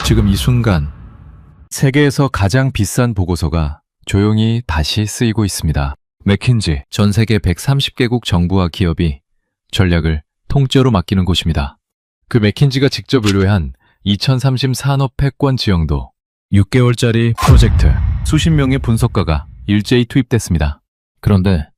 지금 이 순간 세계에서 가장 비싼 보고서가 조용히 다시 쓰이고 있습니다. 맥킨지, 전 세계 130개국 정부와 기업이 전략을 통째로 맡기는 곳입니다. 그 맥킨지가 직접 의뢰한 2030 산업 패권 지형도 6개월짜리 프로젝트, 수십 명의 분석가가 일제히 투입됐습니다. 그런데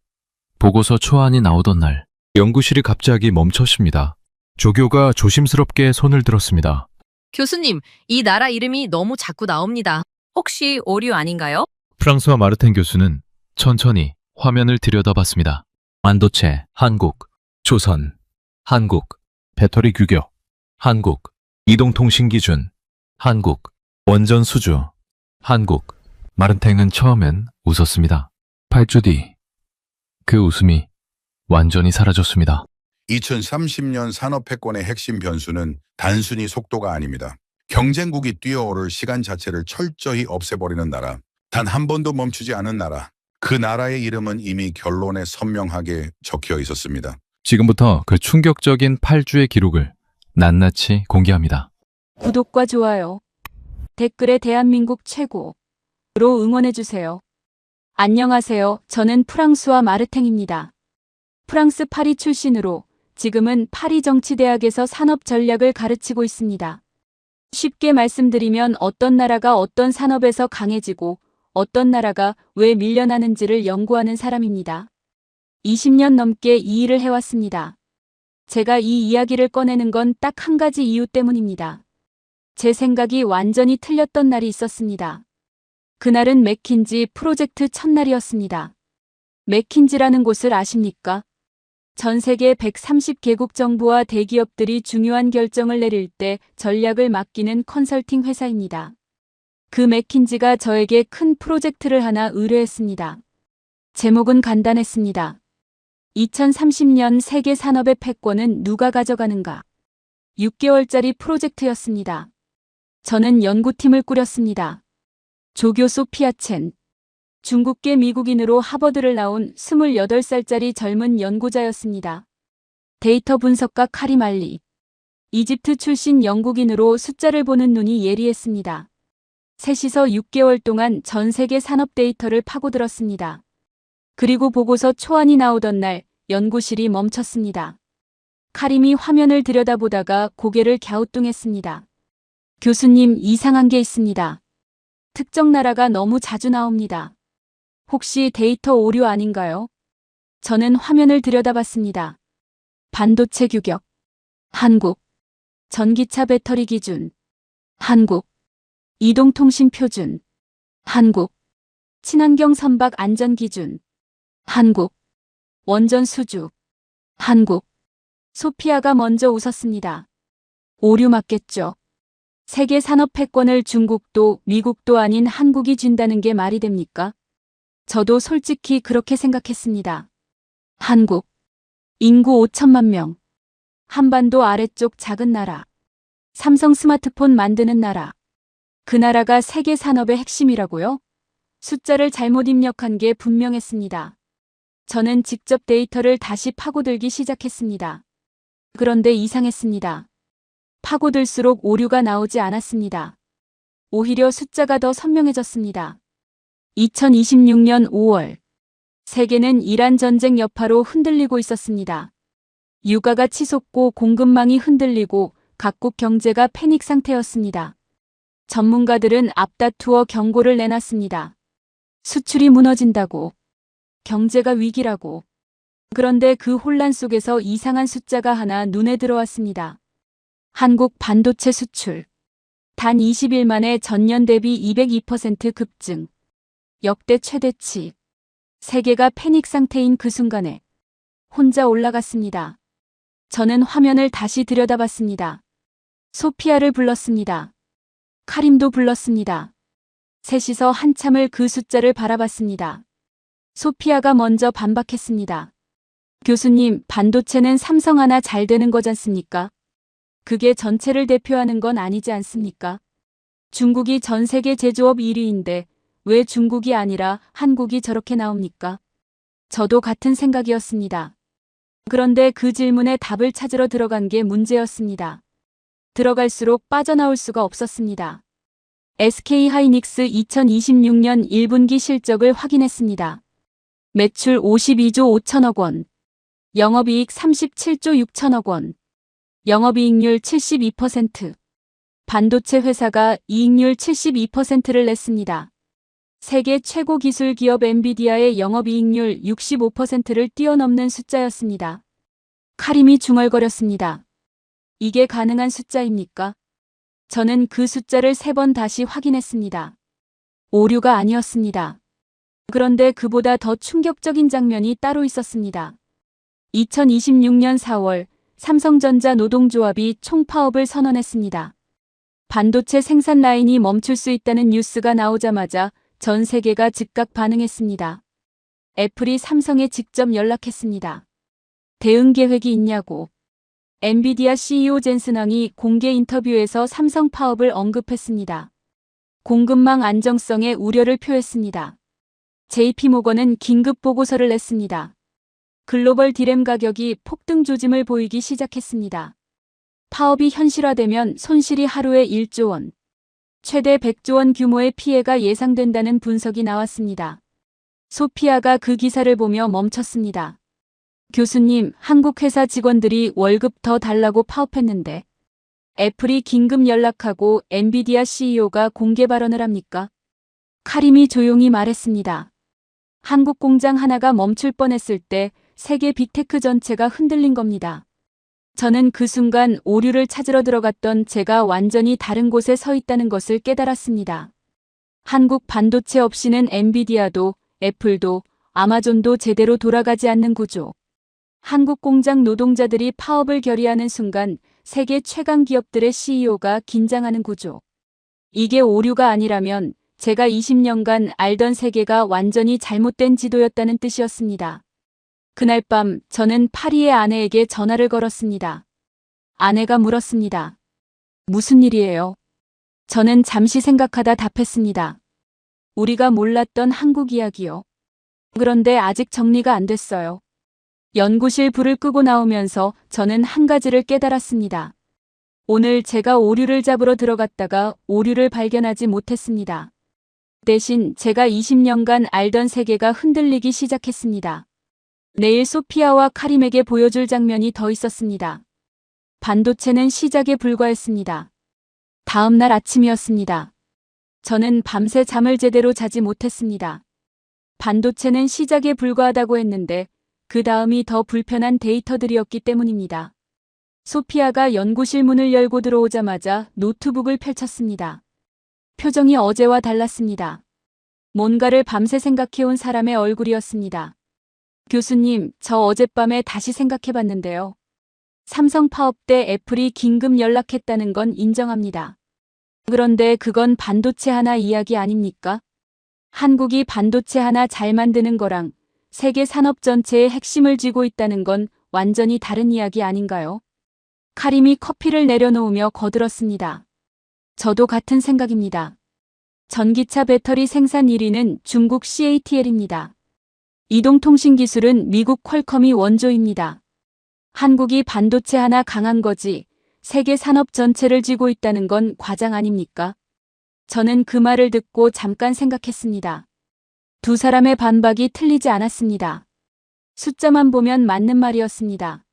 보고서 초안이 나오던 날, 연구실이 갑자기 멈췄습니다. 조교가 조심스럽게 손을 들었습니다. 교수님, 이 나라 이름이 너무 자꾸 나옵니다. 혹시 오류 아닌가요? 프랑스와 마르텐 교수는 천천히 화면을 들여다봤습니다. 반도체, 한국, 조선, 한국, 배터리 규격, 한국, 이동통신 기준, 한국, 원전 수주, 한국. 마르텐은 처음엔 웃었습니다. 8주 뒤, 그 웃음이 완전히 사라졌습니다. 2030년 산업 패권의 핵심 변수는 단순히 속도가 아닙니다. 경쟁국이 뛰어오를 시간 자체를 철저히 없애버리는 나라, 단 한 번도 멈추지 않은 나라, 그 나라의 이름은 이미 결론에 선명하게 적혀 있었습니다. 지금부터 그 충격적인 8주의 기록을 낱낱이 공개합니다. 구독과 좋아요, 댓글에 대한민국 최고로 응원해주세요. 안녕하세요. 저는 프랑스와 마르탱입니다. 프랑스 파리 출신으로 지금은 파리 정치대학에서 산업 전략을 가르치고 있습니다. 쉽게 말씀드리면 어떤 나라가 어떤 산업에서 강해지고 어떤 나라가 왜 밀려나는지를 연구하는 사람입니다. 20년 넘게 이 일을 해왔습니다. 제가 이 이야기를 꺼내는 건 딱 한 가지 이유 때문입니다. 제 생각이 완전히 틀렸던 날이 있었습니다. 그날은 맥킨지 프로젝트 첫날이었습니다. 맥킨지라는 곳을 아십니까? 전 세계 130개국 정부와 대기업들이 중요한 결정을 내릴 때 전략을 맡기는 컨설팅 회사입니다. 그 맥킨지가 저에게 큰 프로젝트를 하나 의뢰했습니다. 제목은 간단했습니다. 2030년 세계 산업의 패권은 누가 가져가는가? 6개월짜리 프로젝트였습니다. 저는 연구팀을 꾸렸습니다. 조교 소피아 첸, 중국계 미국인으로 하버드를 나온 28살짜리 젊은 연구자였습니다. 데이터 분석가 카림 알리, 이집트 출신 영국인으로 숫자를 보는 눈이 예리했습니다. 셋이서 6개월 동안 전 세계 산업 데이터를 파고들었습니다. 그리고 보고서 초안이 나오던 날 연구실이 멈췄습니다. 카림이 화면을 들여다보다가 고개를 갸우뚱했습니다. 교수님, 이상한 게 있습니다. 특정 나라가 너무 자주 나옵니다. 혹시 데이터 오류 아닌가요? 저는 화면을 들여다봤습니다. 반도체 규격, 한국. 전기차 배터리 기준, 한국. 이동통신 표준, 한국. 친환경 선박 안전 기준, 한국. 원전 수주, 한국. 소피아가 먼저 웃었습니다. 오류 맞겠죠. 세계 산업 패권을 중국도 미국도 아닌 한국이 쥔다는 게 말이 됩니까? 저도 솔직히 그렇게 생각했습니다. 한국. 인구 5천만 명. 한반도 아래쪽 작은 나라. 삼성 스마트폰 만드는 나라. 그 나라가 세계 산업의 핵심이라고요? 숫자를 잘못 입력한 게 분명했습니다. 저는 직접 데이터를 다시 파고들기 시작했습니다. 그런데 이상했습니다. 파고들수록 오류가 나오지 않았습니다. 오히려 숫자가 더 선명해졌습니다. 2026년 5월. 세계는 이란 전쟁 여파로 흔들리고 있었습니다. 유가가 치솟고 공급망이 흔들리고 각국 경제가 패닉 상태였습니다. 전문가들은 앞다투어 경고를 내놨습니다. 수출이 무너진다고, 경제가 위기라고. 그런데 그 혼란 속에서 이상한 숫자가 하나 눈에 들어왔습니다. 한국 반도체 수출. 단 20일 만에 전년 대비 202% 급증. 역대 최대치. 세계가 패닉 상태인 그 순간에 혼자 올라갔습니다. 저는 화면을 다시 들여다봤습니다. 소피아를 불렀습니다. 카림도 불렀습니다. 셋이서 한참을 그 숫자를 바라봤습니다. 소피아가 먼저 반박했습니다. 교수님, 반도체는 삼성 하나 잘 되는 거잖습니까? 그게 전체를 대표하는 건 아니지 않습니까? 중국이 전 세계 제조업 1위인데 왜 중국이 아니라 한국이 저렇게 나옵니까? 저도 같은 생각이었습니다. 그런데 그 질문에 답을 찾으러 들어간 게 문제였습니다. 들어갈수록 빠져나올 수가 없었습니다. SK하이닉스 2026년 1분기 실적을 확인했습니다. 매출 52조 5천억 원, 영업이익 37조 6천억 원, 영업이익률 72%, 반도체 회사가 이익률 72%를 냈습니다. 세계 최고 기술 기업 엔비디아의 영업이익률 65%를 뛰어넘는 숫자였습니다. 카림이 중얼거렸습니다. 이게 가능한 숫자입니까? 저는 그 숫자를 3번 다시 확인했습니다. 오류가 아니었습니다. 그런데 그보다 더 충격적인 장면이 따로 있었습니다. 2026년 4월 삼성전자 노동조합이 총파업을 선언했습니다. 반도체 생산 라인이 멈출 수 있다는 뉴스가 나오자마자 전 세계가 즉각 반응했습니다. 애플이 삼성에 직접 연락했습니다. 대응 계획이 있냐고. 엔비디아 CEO 젠슨 황이 공개 인터뷰에서 삼성 파업을 언급했습니다. 공급망 안정성에 우려를 표했습니다. JP모건은 긴급 보고서를 냈습니다. 글로벌 디램 가격이 폭등 조짐을 보이기 시작했습니다. 파업이 현실화되면 손실이 하루에 1조 원, 최대 100조 원 규모의 피해가 예상된다는 분석이 나왔습니다. 소피아가 그 기사를 보며 멈췄습니다. 교수님, 한국 회사 직원들이 월급 더 달라고 파업했는데 애플이 긴급 연락하고 엔비디아 CEO가 공개 발언을 합니까? 카림이 조용히 말했습니다. 한국 공장 하나가 멈출 뻔했을 때 세계 빅테크 전체가 흔들린 겁니다. 저는 그 순간 오류를 찾으러 들어갔던 제가 완전히 다른 곳에 서 있다는 것을 깨달았습니다. 한국 반도체 없이는 엔비디아도, 애플도, 아마존도 제대로 돌아가지 않는 구조. 한국 공장 노동자들이 파업을 결의하는 순간 세계 최강 기업들의 CEO가 긴장하는 구조. 이게 오류가 아니라면 제가 20년간 알던 세계가 완전히 잘못된 지도였다는 뜻이었습니다. 그날 밤 저는 파리의 아내에게 전화를 걸었습니다. 아내가 물었습니다. 무슨 일이에요? 저는 잠시 생각하다 답했습니다. 우리가 몰랐던 한국 이야기요. 그런데 아직 정리가 안 됐어요. 연구실 불을 끄고 나오면서 저는 한 가지를 깨달았습니다. 오늘 제가 오류를 잡으러 들어갔다가 오류를 발견하지 못했습니다. 대신 제가 20년간 알던 세계가 흔들리기 시작했습니다. 내일 소피아와 카림에게 보여줄 장면이 더 있었습니다. 반도체는 시작에 불과했습니다. 다음 날 아침이었습니다. 저는 밤새 잠을 제대로 자지 못했습니다. 반도체는 시작에 불과하다고 했는데 그 다음이 더 불편한 데이터들이었기 때문입니다. 소피아가 연구실 문을 열고 들어오자마자 노트북을 펼쳤습니다. 표정이 어제와 달랐습니다. 뭔가를 밤새 생각해온 사람의 얼굴이었습니다. 교수님, 저 어젯밤에 다시 생각해봤는데요. 삼성 파업 때 애플이 긴급 연락했다는 건 인정합니다. 그런데 그건 반도체 하나 이야기 아닙니까? 한국이 반도체 하나 잘 만드는 거랑 세계 산업 전체의 핵심을 쥐고 있다는 건 완전히 다른 이야기 아닌가요? 카림이 커피를 내려놓으며 거들었습니다. 저도 같은 생각입니다. 전기차 배터리 생산 1위는 중국 CATL입니다. 이동통신 기술은 미국 퀄컴이 원조입니다. 한국이 반도체 하나 강한 거지 세계 산업 전체를 쥐고 있다는 건 과장 아닙니까? 저는 그 말을 듣고 잠깐 생각했습니다. 두 사람의 반박이 틀리지 않았습니다. 숫자만 보면 맞는 말이었습니다.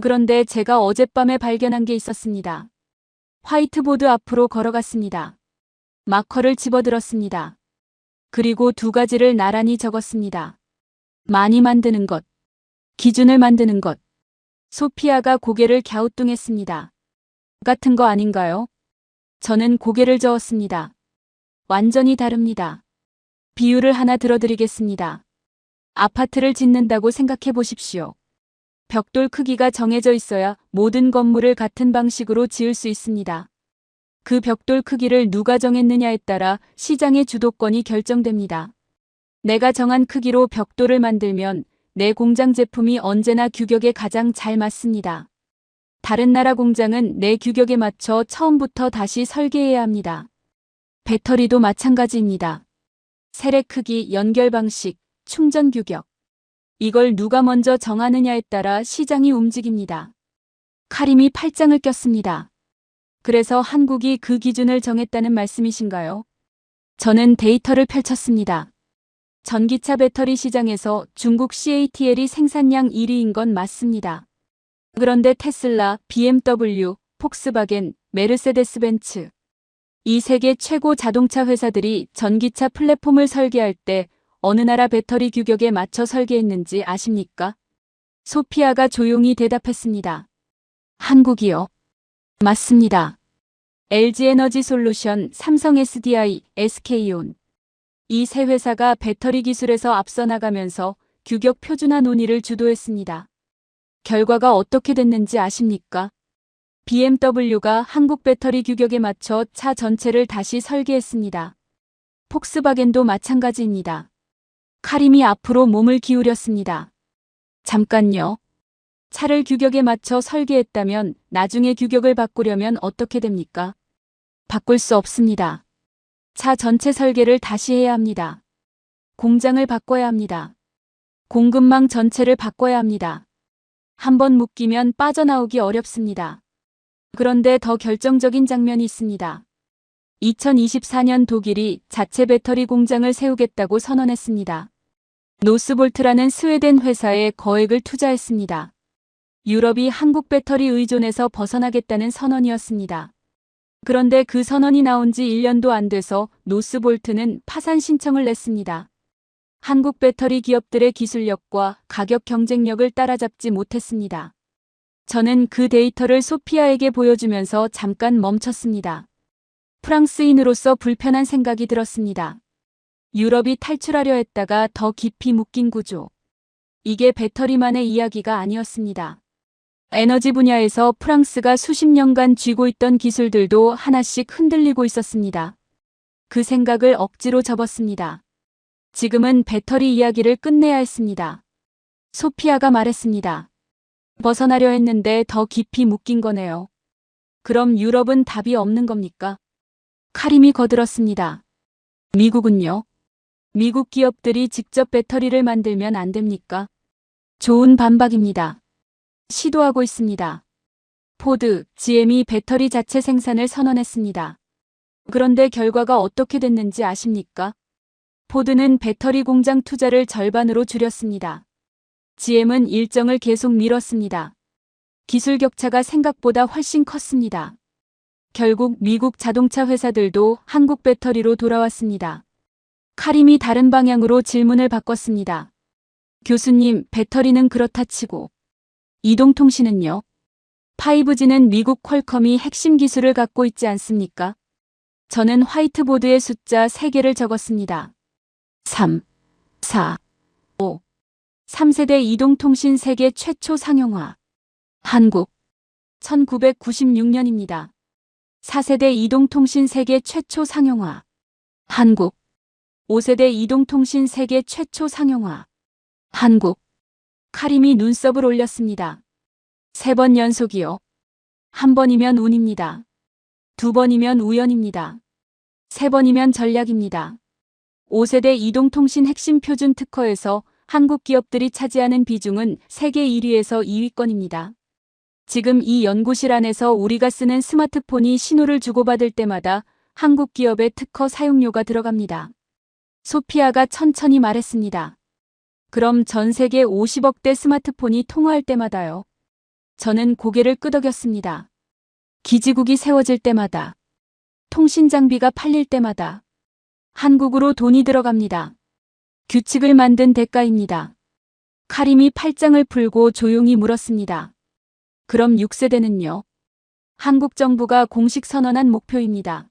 그런데 제가 어젯밤에 발견한 게 있었습니다. 화이트보드 앞으로 걸어갔습니다. 마커를 집어들었습니다. 그리고 두 가지를 나란히 적었습니다. 많이 만드는 것, 기준을 만드는 것. 소피아가 고개를 갸우뚱했습니다. 같은 거 아닌가요? 저는 고개를 저었습니다. 완전히 다릅니다. 비유를 하나 들어드리겠습니다. 아파트를 짓는다고 생각해 보십시오. 벽돌 크기가 정해져 있어야 모든 건물을 같은 방식으로 지을 수 있습니다. 그 벽돌 크기를 누가 정했느냐에 따라 시장의 주도권이 결정됩니다. 내가 정한 크기로 벽돌을 만들면 내 공장 제품이 언제나 규격에 가장 잘 맞습니다. 다른 나라 공장은 내 규격에 맞춰 처음부터 다시 설계해야 합니다. 배터리도 마찬가지입니다. 세례 크기, 연결 방식, 충전 규격. 이걸 누가 먼저 정하느냐에 따라 시장이 움직입니다. 카림이 팔짱을 꼈습니다. 그래서 한국이 그 기준을 정했다는 말씀이신가요? 저는 데이터를 펼쳤습니다. 전기차 배터리 시장에서 중국 CATL이 생산량 1위인 건 맞습니다. 그런데 테슬라, BMW, 폭스바겐, 메르세데스 벤츠 이 세계 최고 자동차 회사들이 전기차 플랫폼을 설계할 때 어느 나라 배터리 규격에 맞춰 설계했는지 아십니까? 소피아가 조용히 대답했습니다. 한국이요. 맞습니다. LG에너지솔루션, 삼성 SDI, SK온 이 세 회사가 배터리 기술에서 앞서 나가면서 규격 표준화 논의를 주도했습니다. 결과가 어떻게 됐는지 아십니까? BMW가 한국 배터리 규격에 맞춰 차 전체를 다시 설계했습니다. 폭스바겐도 마찬가지입니다. 카림이 앞으로 몸을 기울였습니다. 잠깐요. 차를 규격에 맞춰 설계했다면 나중에 규격을 바꾸려면 어떻게 됩니까? 바꿀 수 없습니다. 차 전체 설계를 다시 해야 합니다. 공장을 바꿔야 합니다. 공급망 전체를 바꿔야 합니다. 한번 묶이면 빠져나오기 어렵습니다. 그런데 더 결정적인 장면이 있습니다. 2024년 독일이 자체 배터리 공장을 세우겠다고 선언했습니다. 노스볼트라는 스웨덴 회사에 거액을 투자했습니다. 유럽이 한국 배터리 의존에서 벗어나겠다는 선언이었습니다. 그런데 그 선언이 나온 지 1년도 안 돼서 노스볼트는 파산 신청을 냈습니다. 한국 배터리 기업들의 기술력과 가격 경쟁력을 따라잡지 못했습니다. 저는 그 데이터를 소피아에게 보여주면서 잠깐 멈췄습니다. 프랑스인으로서 불편한 생각이 들었습니다. 유럽이 탈출하려 했다가 더 깊이 묶인 구조. 이게 배터리만의 이야기가 아니었습니다. 에너지 분야에서 프랑스가 수십 년간 쥐고 있던 기술들도 하나씩 흔들리고 있었습니다. 그 생각을 억지로 접었습니다. 지금은 배터리 이야기를 끝내야 했습니다. 소피아가 말했습니다. 벗어나려 했는데 더 깊이 묶인 거네요. 그럼 유럽은 답이 없는 겁니까? 카림이 거들었습니다. 미국은요? 미국 기업들이 직접 배터리를 만들면 안 됩니까? 좋은 반박입니다. 시도하고 있습니다. 포드, GM이 배터리 자체 생산을 선언했습니다. 그런데 결과가 어떻게 됐는지 아십니까? 포드는 배터리 공장 투자를 절반으로 줄였습니다. GM은 일정을 계속 미뤘습니다. 기술 격차가 생각보다 훨씬 컸습니다. 결국 미국 자동차 회사들도 한국 배터리로 돌아왔습니다. 카림이 다른 방향으로 질문을 바꿨습니다. 교수님, 배터리는 그렇다 치고 이동통신은요? 5G는 미국 퀄컴이 핵심 기술을 갖고 있지 않습니까? 저는 화이트보드에 숫자 3개를 적었습니다. 3, 4, 5. 3세대 이동통신 세계 최초 상용화. 한국. 1996년입니다. 4세대 이동통신 세계 최초 상용화. 한국. 5세대 이동통신 세계 최초 상용화. 한국. 카림이 눈썹을 올렸습니다. 3번 연속이요. 한 번이면 운입니다. 2번이면 우연입니다. 3번이면 전략입니다. 5세대 이동통신 핵심 표준 특허에서 한국 기업들이 차지하는 비중은 세계 1위에서 2위권입니다. 지금 이 연구실 안에서 우리가 쓰는 스마트폰이 신호를 주고받을 때마다 한국 기업의 특허 사용료가 들어갑니다. 소피아가 천천히 말했습니다. 그럼 전 세계 50억대 스마트폰이 통화할 때마다요. 저는 고개를 끄덕였습니다. 기지국이 세워질 때마다, 통신 장비가 팔릴 때마다 한국으로 돈이 들어갑니다. 규칙을 만든 대가입니다. 카림이 팔짱을 풀고 조용히 물었습니다. 그럼 6세대는요? 한국 정부가 공식 선언한 목표입니다.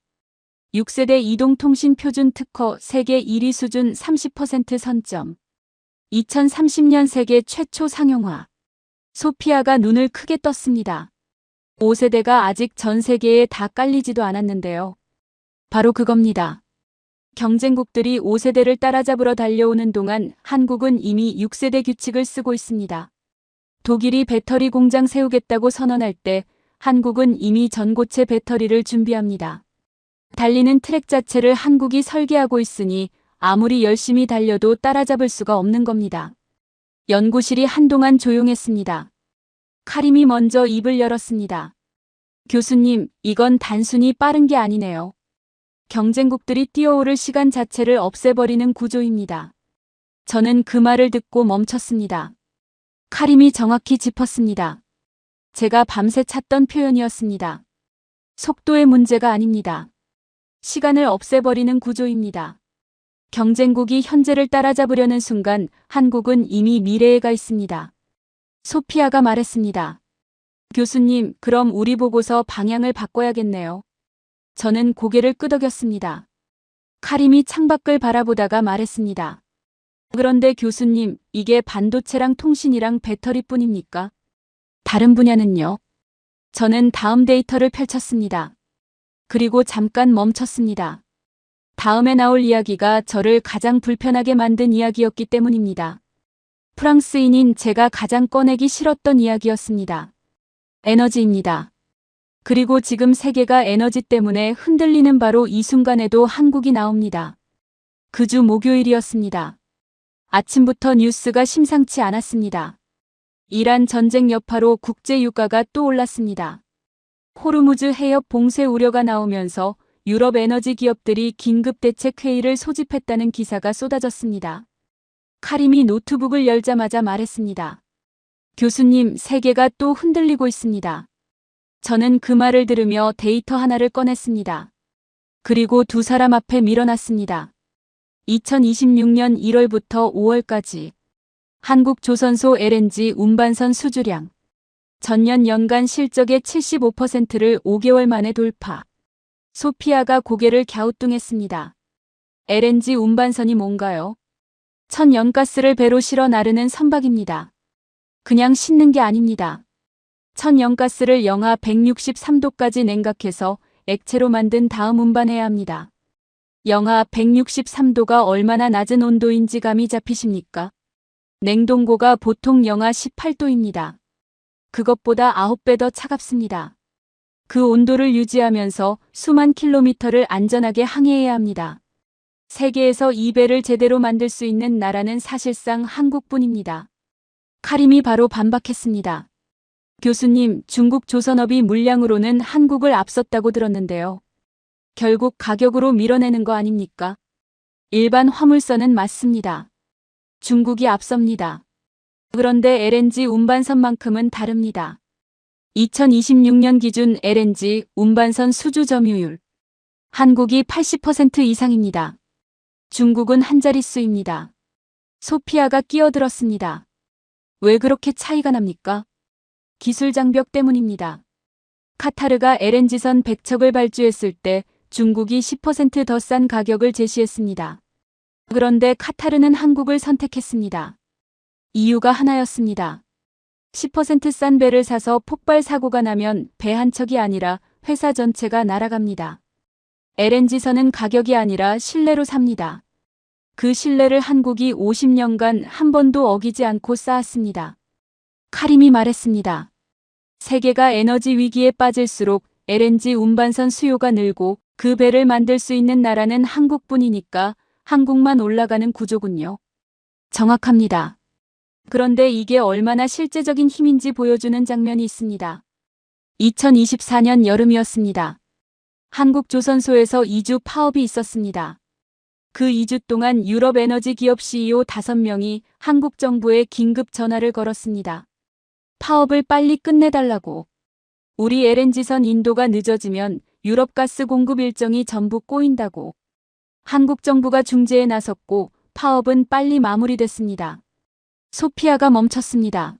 6세대 이동통신 표준 특허 세계 1위 수준 30% 선점. 2030년 세계 최초 상용화. 소피아가 눈을 크게 떴습니다. 5세대가 아직 전 세계에 다 깔리지도 않았는데요. 바로 그겁니다. 경쟁국들이 5세대를 따라잡으러 달려오는 동안 한국은 이미 6세대 규칙을 쓰고 있습니다. 독일이 배터리 공장 세우겠다고 선언할 때 한국은 이미 전고체 배터리를 준비합니다. 달리는 트랙 자체를 한국이 설계하고 있으니 아무리 열심히 달려도 따라잡을 수가 없는 겁니다. 연구실이 한동안 조용했습니다. 카림이 먼저 입을 열었습니다. 교수님, 이건 단순히 빠른 게 아니네요. 경쟁국들이 뛰어오를 시간 자체를 없애버리는 구조입니다. 저는 그 말을 듣고 멈췄습니다. 카림이 정확히 짚었습니다. 제가 밤새 찾던 표현이었습니다. 속도의 문제가 아닙니다. 시간을 없애버리는 구조입니다. 경쟁국이 현재를 따라잡으려는 순간 한국은 이미 미래에 가 있습니다. 소피아가 말했습니다. 교수님, 그럼 우리 보고서 방향을 바꿔야겠네요. 저는 고개를 끄덕였습니다. 카림이 창밖을 바라보다가 말했습니다. 그런데 교수님, 이게 반도체랑 통신이랑 배터리뿐입니까? 다른 분야는요? 저는 다음 데이터를 펼쳤습니다. 그리고 잠깐 멈췄습니다. 다음에 나올 이야기가 저를 가장 불편하게 만든 이야기였기 때문입니다. 프랑스인인 제가 가장 꺼내기 싫었던 이야기였습니다. 에너지입니다. 그리고 지금 세계가 에너지 때문에 흔들리는 바로 이 순간에도 한국이 나옵니다. 그 주 목요일이었습니다. 아침부터 뉴스가 심상치 않았습니다. 이란 전쟁 여파로 국제 유가가 또 올랐습니다. 호르무즈 해협 봉쇄 우려가 나오면서 유럽 에너지 기업들이 긴급 대책 회의를 소집했다는 기사가 쏟아졌습니다. 카림이 노트북을 열자마자 말했습니다. 교수님, 세계가 또 흔들리고 있습니다. 저는 그 말을 들으며 데이터 하나를 꺼냈습니다. 그리고 두 사람 앞에 밀어놨습니다. 2026년 1월부터 5월까지 한국조선소 LNG 운반선 수주량 전년 연간 실적의 75%를 5개월 만에 돌파. 소피아가 고개를 갸우뚱했습니다. LNG 운반선이 뭔가요? 천연가스를 배로 실어 나르는 선박입니다. 그냥 싣는 게 아닙니다. 천연가스를 영하 163도까지 냉각해서 액체로 만든 다음 운반해야 합니다. 영하 163도가 얼마나 낮은 온도인지 감이 잡히십니까? 냉동고가 보통 영하 18도입니다. 그것보다 9배 더 차갑습니다. 그 온도를 유지하면서 수만 킬로미터를 안전하게 항해해야 합니다. 세계에서 이 배를 제대로 만들 수 있는 나라는 사실상 한국뿐입니다. 카림이 바로 반박했습니다. 교수님, 중국 조선업이 물량으로는 한국을 앞섰다고 들었는데요. 결국 가격으로 밀어내는 거 아닙니까? 일반 화물선은 맞습니다. 중국이 앞섭니다. 그런데 LNG 운반선만큼은 다릅니다. 2026년 기준 LNG 운반선 수주 점유율. 한국이 80% 이상입니다. 중국은 한 자릿수입니다. 소피아가 끼어들었습니다. 왜 그렇게 차이가 납니까? 기술 장벽 때문입니다. 카타르가 LNG선 100척을 발주했을 때 중국이 10% 더 싼 가격을 제시했습니다. 그런데 카타르는 한국을 선택했습니다. 이유가 하나였습니다. 10% 싼 배를 사서 폭발 사고가 나면 배 한 척이 아니라 회사 전체가 날아갑니다. LNG선은 가격이 아니라 신뢰로 삽니다. 그 신뢰를 한국이 50년간 한 번도 어기지 않고 쌓았습니다. 카림이 말했습니다. 세계가 에너지 위기에 빠질수록 LNG 운반선 수요가 늘고 그 배를 만들 수 있는 나라는 한국뿐이니까 한국만 올라가는 구조군요. 정확합니다. 그런데 이게 얼마나 실제적인 힘인지 보여주는 장면이 있습니다. 2024년 여름이었습니다. 한국조선소에서 2주 파업이 있었습니다. 그 2주 동안 유럽 에너지 기업 CEO 5명이 한국 정부에 긴급 전화를 걸었습니다. 파업을 빨리 끝내달라고. 우리 LNG선 인도가 늦어지면 유럽 가스 공급 일정이 전부 꼬인다고. 한국 정부가 중재에 나섰고 파업은 빨리 마무리됐습니다. 소피아가 멈췄습니다.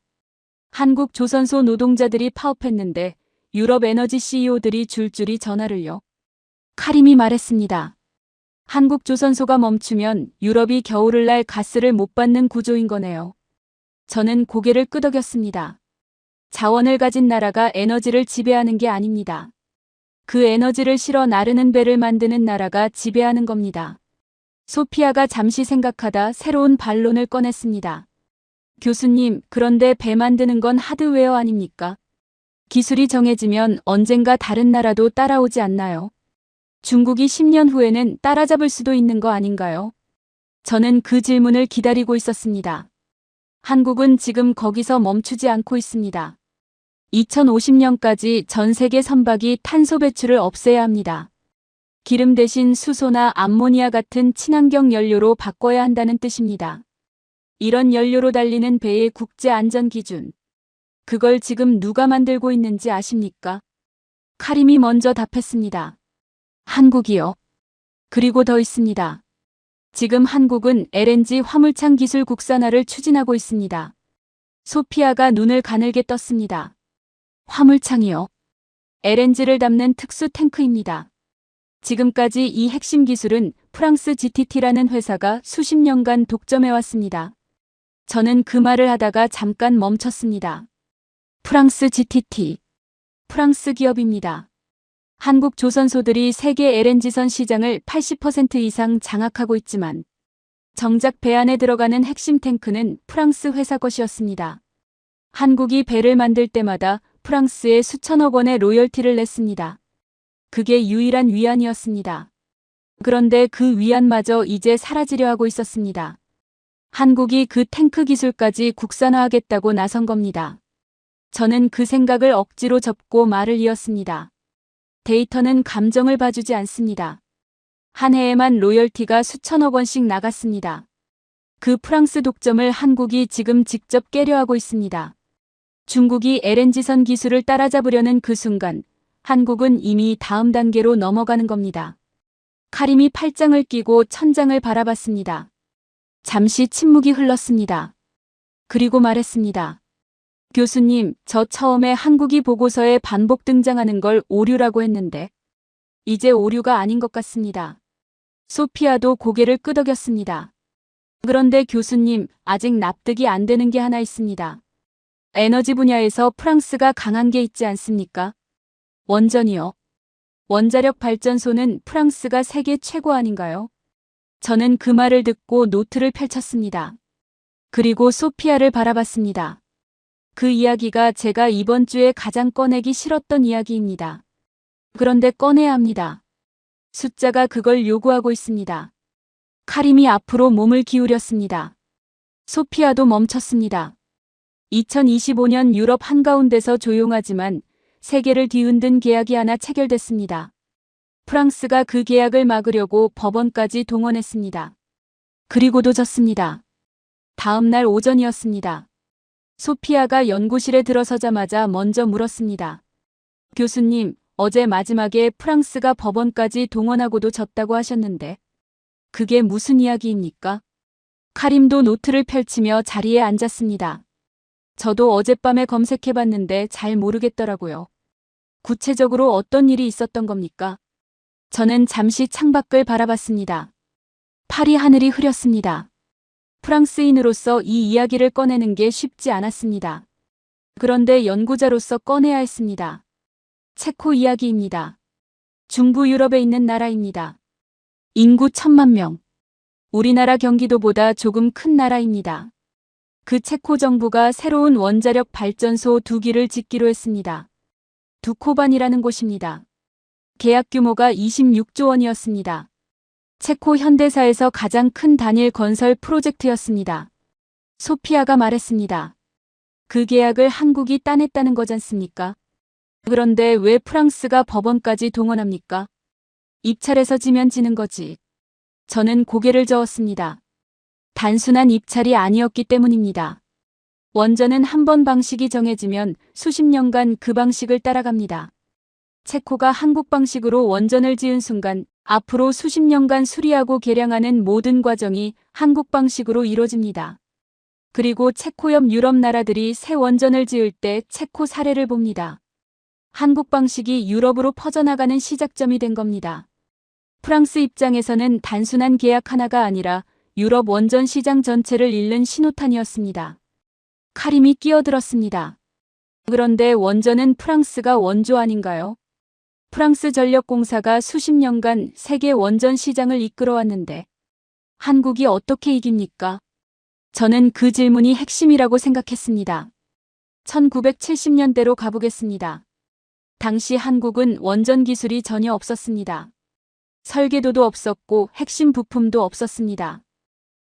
한국 조선소 노동자들이 파업했는데 유럽 에너지 CEO들이 줄줄이 전화를요. 카림이 말했습니다. 한국 조선소가 멈추면 유럽이 겨울을 가스를 못 받는 구조인 거네요. 저는 고개를 끄덕였습니다. 자원을 가진 나라가 에너지를 지배하는 게 아닙니다. 그 에너지를 실어 나르는 배를 만드는 나라가 지배하는 겁니다. 소피아가 잠시 생각하다 새로운 반론을 꺼냈습니다. 교수님, 그런데 배 만드는 건 하드웨어 아닙니까? 기술이 정해지면 언젠가 다른 나라도 따라오지 않나요? 중국이 10년 후에는 따라잡을 수도 있는 거 아닌가요? 저는 그 질문을 기다리고 있었습니다. 한국은 지금 거기서 멈추지 않고 있습니다. 2050년까지 전 세계 선박이 탄소 배출을 없애야 합니다. 기름 대신 수소나 암모니아 같은 친환경 연료로 바꿔야 한다는 뜻입니다. 이런 연료로 달리는 배의 국제 안전 기준. 그걸 지금 누가 만들고 있는지 아십니까? 카림이 먼저 답했습니다. 한국이요. 그리고 더 있습니다. 지금 한국은 LNG 화물창 기술 국산화를 추진하고 있습니다. 소피아가 눈을 가늘게 떴습니다. 화물창이요. LNG를 담는 특수 탱크입니다. 지금까지 이 핵심 기술은 프랑스 GTT라는 회사가 수십 년간 독점해왔습니다. 저는 그 말을 하다가 잠깐 멈췄습니다. 프랑스 GTT. 프랑스 기업입니다. 한국 조선소들이 세계 LNG선 시장을 80% 이상 장악하고 있지만 정작 배 안에 들어가는 핵심 탱크는 프랑스 회사 것이었습니다. 한국이 배를 만들 때마다 프랑스에 수천억 원의 로열티를 냈습니다. 그게 유일한 위안이었습니다. 그런데 그 위안마저 이제 사라지려 하고 있었습니다. 한국이 그 탱크 기술까지 국산화하겠다고 나선 겁니다. 저는 그 생각을 억지로 접고 말을 이었습니다. 데이터는 감정을 봐주지 않습니다. 한 해에만 로열티가 수천억 원씩 나갔습니다. 그 프랑스 독점을 한국이 지금 직접 깨려 하고 있습니다. 중국이 LNG선 기술을 따라잡으려는 그 순간 한국은 이미 다음 단계로 넘어가는 겁니다. 카림이 팔짱을 끼고 천장을 바라봤습니다. 잠시 침묵이 흘렀습니다. 그리고 말했습니다. 교수님, 저 처음에 한국이 보고서에 반복 등장하는 걸 오류라고 했는데 이제 오류가 아닌 것 같습니다. 소피아도 고개를 끄덕였습니다. 그런데 교수님, 아직 납득이 안 되는 게 하나 있습니다. 에너지 분야에서 프랑스가 강한 게 있지 않습니까? 원전이요. 원자력 발전소는 프랑스가 세계 최고 아닌가요? 저는 그 말을 듣고 노트를 펼쳤습니다. 그리고 소피아를 바라봤습니다. 그 이야기가 제가 이번 주에 가장 꺼내기 싫었던 이야기입니다. 그런데 꺼내야 합니다. 숫자가 그걸 요구하고 있습니다. 카림이 앞으로 몸을 기울였습니다. 소피아도 멈췄습니다. 2025년 유럽 한가운데서 조용하지만 세계를 뒤흔든 계약이 하나 체결됐습니다. 프랑스가 그 계약을 막으려고 법원까지 동원했습니다. 그리고도 졌습니다. 다음 날 오전이었습니다. 소피아가 연구실에 들어서자마자 먼저 물었습니다. 교수님, 어제 마지막에 프랑스가 법원까지 동원하고도 졌다고 하셨는데 그게 무슨 이야기입니까? 카림도 노트를 펼치며 자리에 앉았습니다. 저도 어젯밤에 검색해봤는데 잘 모르겠더라고요. 구체적으로 어떤 일이 있었던 겁니까? 저는 잠시 창밖을 바라봤습니다. 파리 하늘이 흐렸습니다. 프랑스인으로서 이 이야기를 꺼내는 게 쉽지 않았습니다. 그런데 연구자로서 꺼내야 했습니다. 체코 이야기입니다. 중부 유럽에 있는 나라입니다. 인구 1,000만 명. 우리나라 경기도보다 조금 큰 나라입니다. 그 체코 정부가 새로운 원자력 발전소 2기를 짓기로 했습니다. 두코반이라는 곳입니다. 계약 규모가 26조 원이었습니다. 체코 현대사에서 가장 큰 단일 건설 프로젝트였습니다. 소피아가 말했습니다. 그 계약을 한국이 따냈다는 거잖습니까? 그런데 왜 프랑스가 법원까지 동원합니까? 입찰에서 지면 지는 거지. 저는 고개를 저었습니다. 단순한 입찰이 아니었기 때문입니다. 원전은 한 번 방식이 정해지면 수십 년간 그 방식을 따라갑니다. 체코가 한국 방식으로 원전을 지은 순간 앞으로 수십 년간 수리하고 개량하는 모든 과정이 한국 방식으로 이루어집니다. 그리고 체코 옆 유럽 나라들이 새 원전을 지을 때 체코 사례를 봅니다. 한국 방식이 유럽으로 퍼져나가는 시작점이 된 겁니다. 프랑스 입장에서는 단순한 계약 하나가 아니라 유럽 원전 시장 전체를 잃는 신호탄이었습니다. 카림이 끼어들었습니다. 그런데 원전은 프랑스가 원조 아닌가요? 프랑스 전력공사가 수십 년간 세계 원전 시장을 이끌어왔는데 한국이 어떻게 이깁니까? 저는 그 질문이 핵심이라고 생각했습니다. 1970년대로 가보겠습니다. 당시 한국은 원전 기술이 전혀 없었습니다. 설계도도 없었고 핵심 부품도 없었습니다.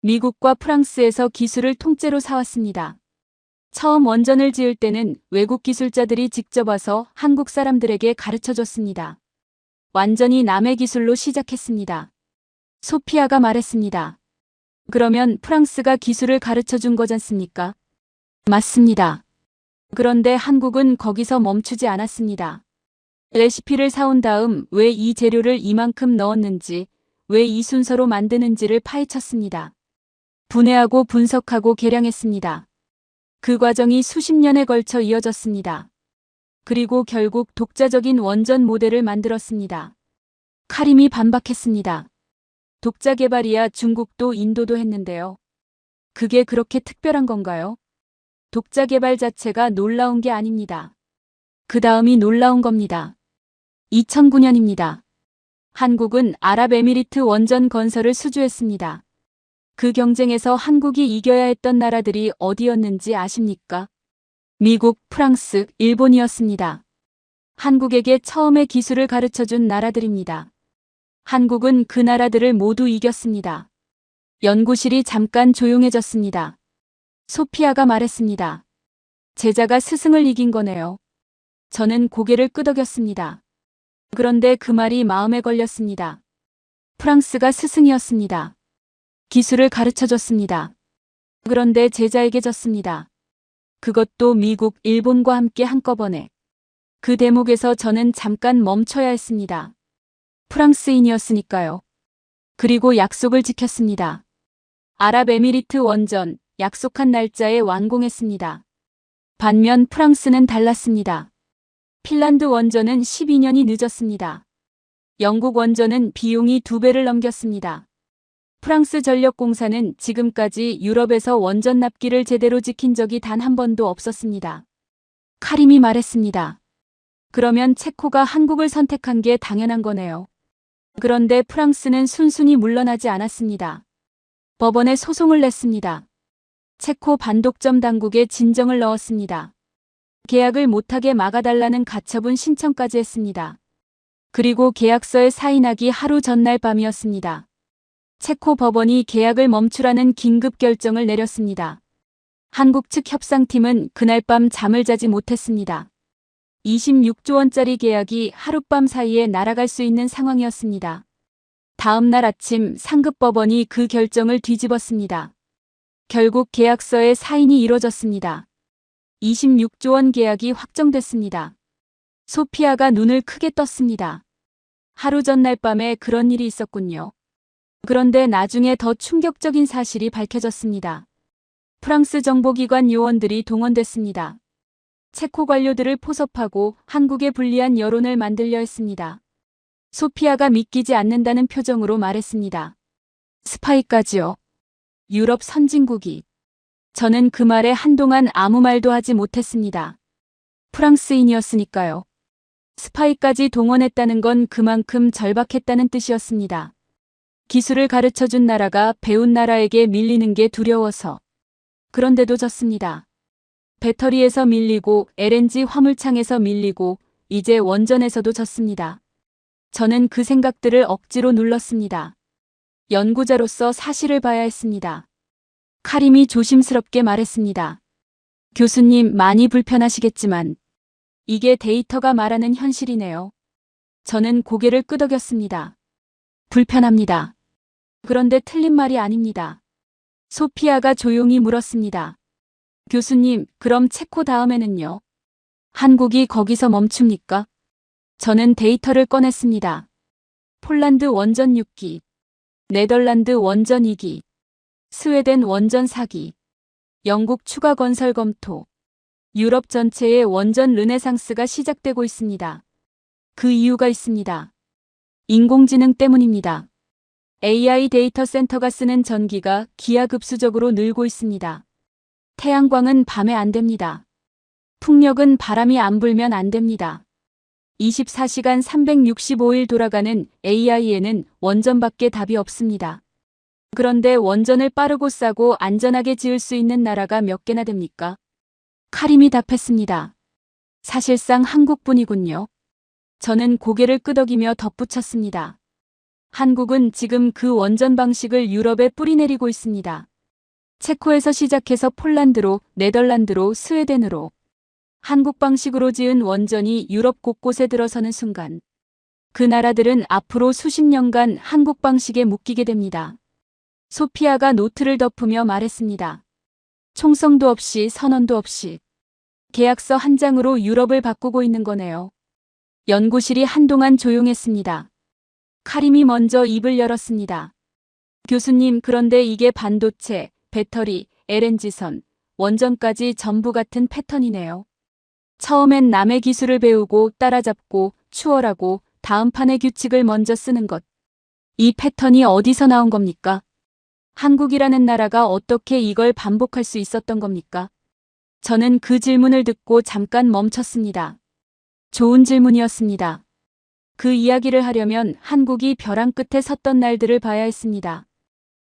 미국과 프랑스에서 기술을 통째로 사왔습니다. 처음 원전을 지을 때는 외국 기술자들이 직접 와서 한국 사람들에게 가르쳐 줬습니다. 완전히 남의 기술로 시작했습니다. 소피아가 말했습니다. 그러면 프랑스가 기술을 가르쳐 준 거잖습니까? 맞습니다. 그런데 한국은 거기서 멈추지 않았습니다. 레시피를 사온 다음 왜 이 재료를 이만큼 넣었는지, 왜 이 순서로 만드는지를 파헤쳤습니다. 분해하고 분석하고 계량했습니다. 그 과정이 수십 년에 걸쳐 이어졌습니다. 그리고 결국 독자적인 원전 모델을 만들었습니다. 카림이 반박했습니다. 독자 개발이야 중국도 인도도 했는데요. 그게 그렇게 특별한 건가요? 독자 개발 자체가 놀라운 게 아닙니다. 그 다음이 놀라운 겁니다. 2009년입니다. 한국은 아랍에미리트 원전 건설을 수주했습니다. 그 경쟁에서 한국이 이겨야 했던 나라들이 어디였는지 아십니까? 미국, 프랑스, 일본이었습니다. 한국에게 처음에 기술을 가르쳐준 나라들입니다. 한국은 그 나라들을 모두 이겼습니다. 연구실이 잠깐 조용해졌습니다. 소피아가 말했습니다. 제자가 스승을 이긴 거네요. 저는 고개를 끄덕였습니다. 그런데 그 말이 마음에 걸렸습니다. 프랑스가 스승이었습니다. 기술을 가르쳐줬습니다. 그런데 제자에게 졌습니다. 그것도 미국, 일본과 함께 한꺼번에. 그 대목에서 저는 잠깐 멈춰야 했습니다. 프랑스인이었으니까요. 그리고 약속을 지켰습니다. 아랍에미리트 원전, 약속한 날짜에 완공했습니다. 반면 프랑스는 달랐습니다. 핀란드 원전은 12년이 늦었습니다. 영국 원전은 비용이 2배를 넘겼습니다. 프랑스 전력공사는 지금까지 유럽에서 원전 납기를 제대로 지킨 적이 단 한 번도 없었습니다. 카림이 말했습니다. 그러면 체코가 한국을 선택한 게 당연한 거네요. 그런데 프랑스는 순순히 물러나지 않았습니다. 법원에 소송을 냈습니다. 체코 반독점 당국에 진정을 넣었습니다. 계약을 못하게 막아달라는 가처분 신청까지 했습니다. 그리고 계약서에 사인하기 하루 전날 밤이었습니다. 체코 법원이 계약을 멈추라는 긴급 결정을 내렸습니다. 한국 측 협상팀은 그날 밤 잠을 자지 못했습니다. 26조 원짜리 계약이 하룻밤 사이에 날아갈 수 있는 상황이었습니다. 다음 날 아침 상급법원이 그 결정을 뒤집었습니다. 결국 계약서에 사인이 이뤄졌습니다. 26조 원 계약이 확정됐습니다. 소피아가 눈을 크게 떴습니다. 하루 전날 밤에 그런 일이 있었군요. 그런데 나중에 더 충격적인 사실이 밝혀졌습니다. 프랑스 정보기관 요원들이 동원됐습니다. 체코 관료들을 포섭하고 한국에 불리한 여론을 만들려 했습니다. 소피아가 믿기지 않는다는 표정으로 말했습니다. 스파이까지요. 유럽 선진국이. 저는 그 말에 한동안 아무 말도 하지 못했습니다. 프랑스인이었으니까요. 스파이까지 동원했다는 건 그만큼 절박했다는 뜻이었습니다. 기술을 가르쳐준 나라가 배운 나라에게 밀리는 게 두려워서. 그런데도 졌습니다. 배터리에서 밀리고 LNG 화물창에서 밀리고 이제 원전에서도 졌습니다. 저는 그 생각들을 억지로 눌렀습니다. 연구자로서 사실을 봐야 했습니다. 카림이 조심스럽게 말했습니다. 교수님 많이 불편하시겠지만 이게 데이터가 말하는 현실이네요. 저는 고개를 끄덕였습니다. 불편합니다. 그런데 틀린 말이 아닙니다. 소피아가 조용히 물었습니다. 교수님, 그럼 체코 다음에는요? 한국이 거기서 멈춥니까? 저는 데이터를 꺼냈습니다. 폴란드 원전 6기, 네덜란드 원전 2기, 스웨덴 원전 4기, 영국 추가 건설 검토, 유럽 전체의 원전 르네상스가 시작되고 있습니다. 그 이유가 있습니다. 인공지능 때문입니다. AI 데이터 센터가 쓰는 전기가 기하급수적으로 늘고 있습니다. 태양광은 밤에 안 됩니다. 풍력은 바람이 안 불면 안 됩니다. 24시간 365일 돌아가는 AI에는 원전밖에 답이 없습니다. 그런데 원전을 빠르고 싸고 안전하게 지을 수 있는 나라가 몇 개나 됩니까? 카림이 답했습니다. 사실상 한국뿐이군요. 저는 고개를 끄덕이며 덧붙였습니다. 한국은 지금 그 원전 방식을 유럽에 뿌리내리고 있습니다. 체코에서 시작해서 폴란드로, 네덜란드로, 스웨덴으로 한국 방식으로 지은 원전이 유럽 곳곳에 들어서는 순간 그 나라들은 앞으로 수십 년간 한국 방식에 묶이게 됩니다. 소피아가 노트를 덮으며 말했습니다. 총성도 없이 선언도 없이 계약서 한 장으로 유럽을 바꾸고 있는 거네요. 연구실이 한동안 조용했습니다. 카림이 먼저 입을 열었습니다. 교수님, 그런데 이게 반도체, 배터리, LNG선, 원전까지 전부 같은 패턴이네요. 처음엔 남의 기술을 배우고 따라잡고 추월하고 다음 판의 규칙을 먼저 쓰는 것. 이 패턴이 어디서 나온 겁니까? 한국이라는 나라가 어떻게 이걸 반복할 수 있었던 겁니까? 저는 그 질문을 듣고 잠깐 멈췄습니다. 좋은 질문이었습니다. 그 이야기를 하려면 한국이 벼랑 끝에 섰던 날들을 봐야 했습니다.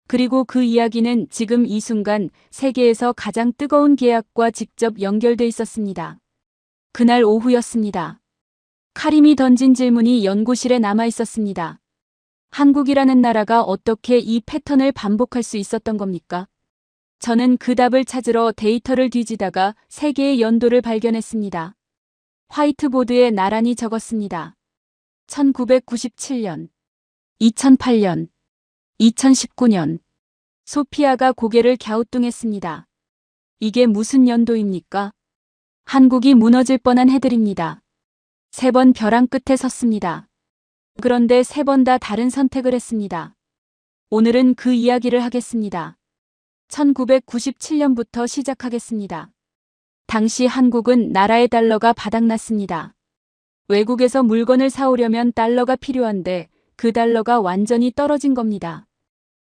그리고 그 이야기는 지금 이 순간 세계에서 가장 뜨거운 계약과 직접 연결돼 있었습니다. 그날 오후였습니다. 카림이 던진 질문이 연구실에 남아 있었습니다. 한국이라는 나라가 어떻게 이 패턴을 반복할 수 있었던 겁니까? 저는 그 답을 찾으러 데이터를 뒤지다가 세 개의 연도를 발견했습니다. 화이트보드에 나란히 적었습니다. 1997년, 2008년, 2019년. 소피아가 고개를 갸우뚱했습니다. 이게 무슨 연도입니까? 한국이 무너질 뻔한 해들입니다. 3번 벼랑 끝에 섰습니다. 그런데 3번 다 다른 선택을 했습니다. 오늘은 그 이야기를 하겠습니다. 1997년부터 시작하겠습니다. 당시 한국은 나라의 달러가 바닥났습니다. 외국에서 물건을 사오려면 달러가 필요한데 그 달러가 완전히 떨어진 겁니다.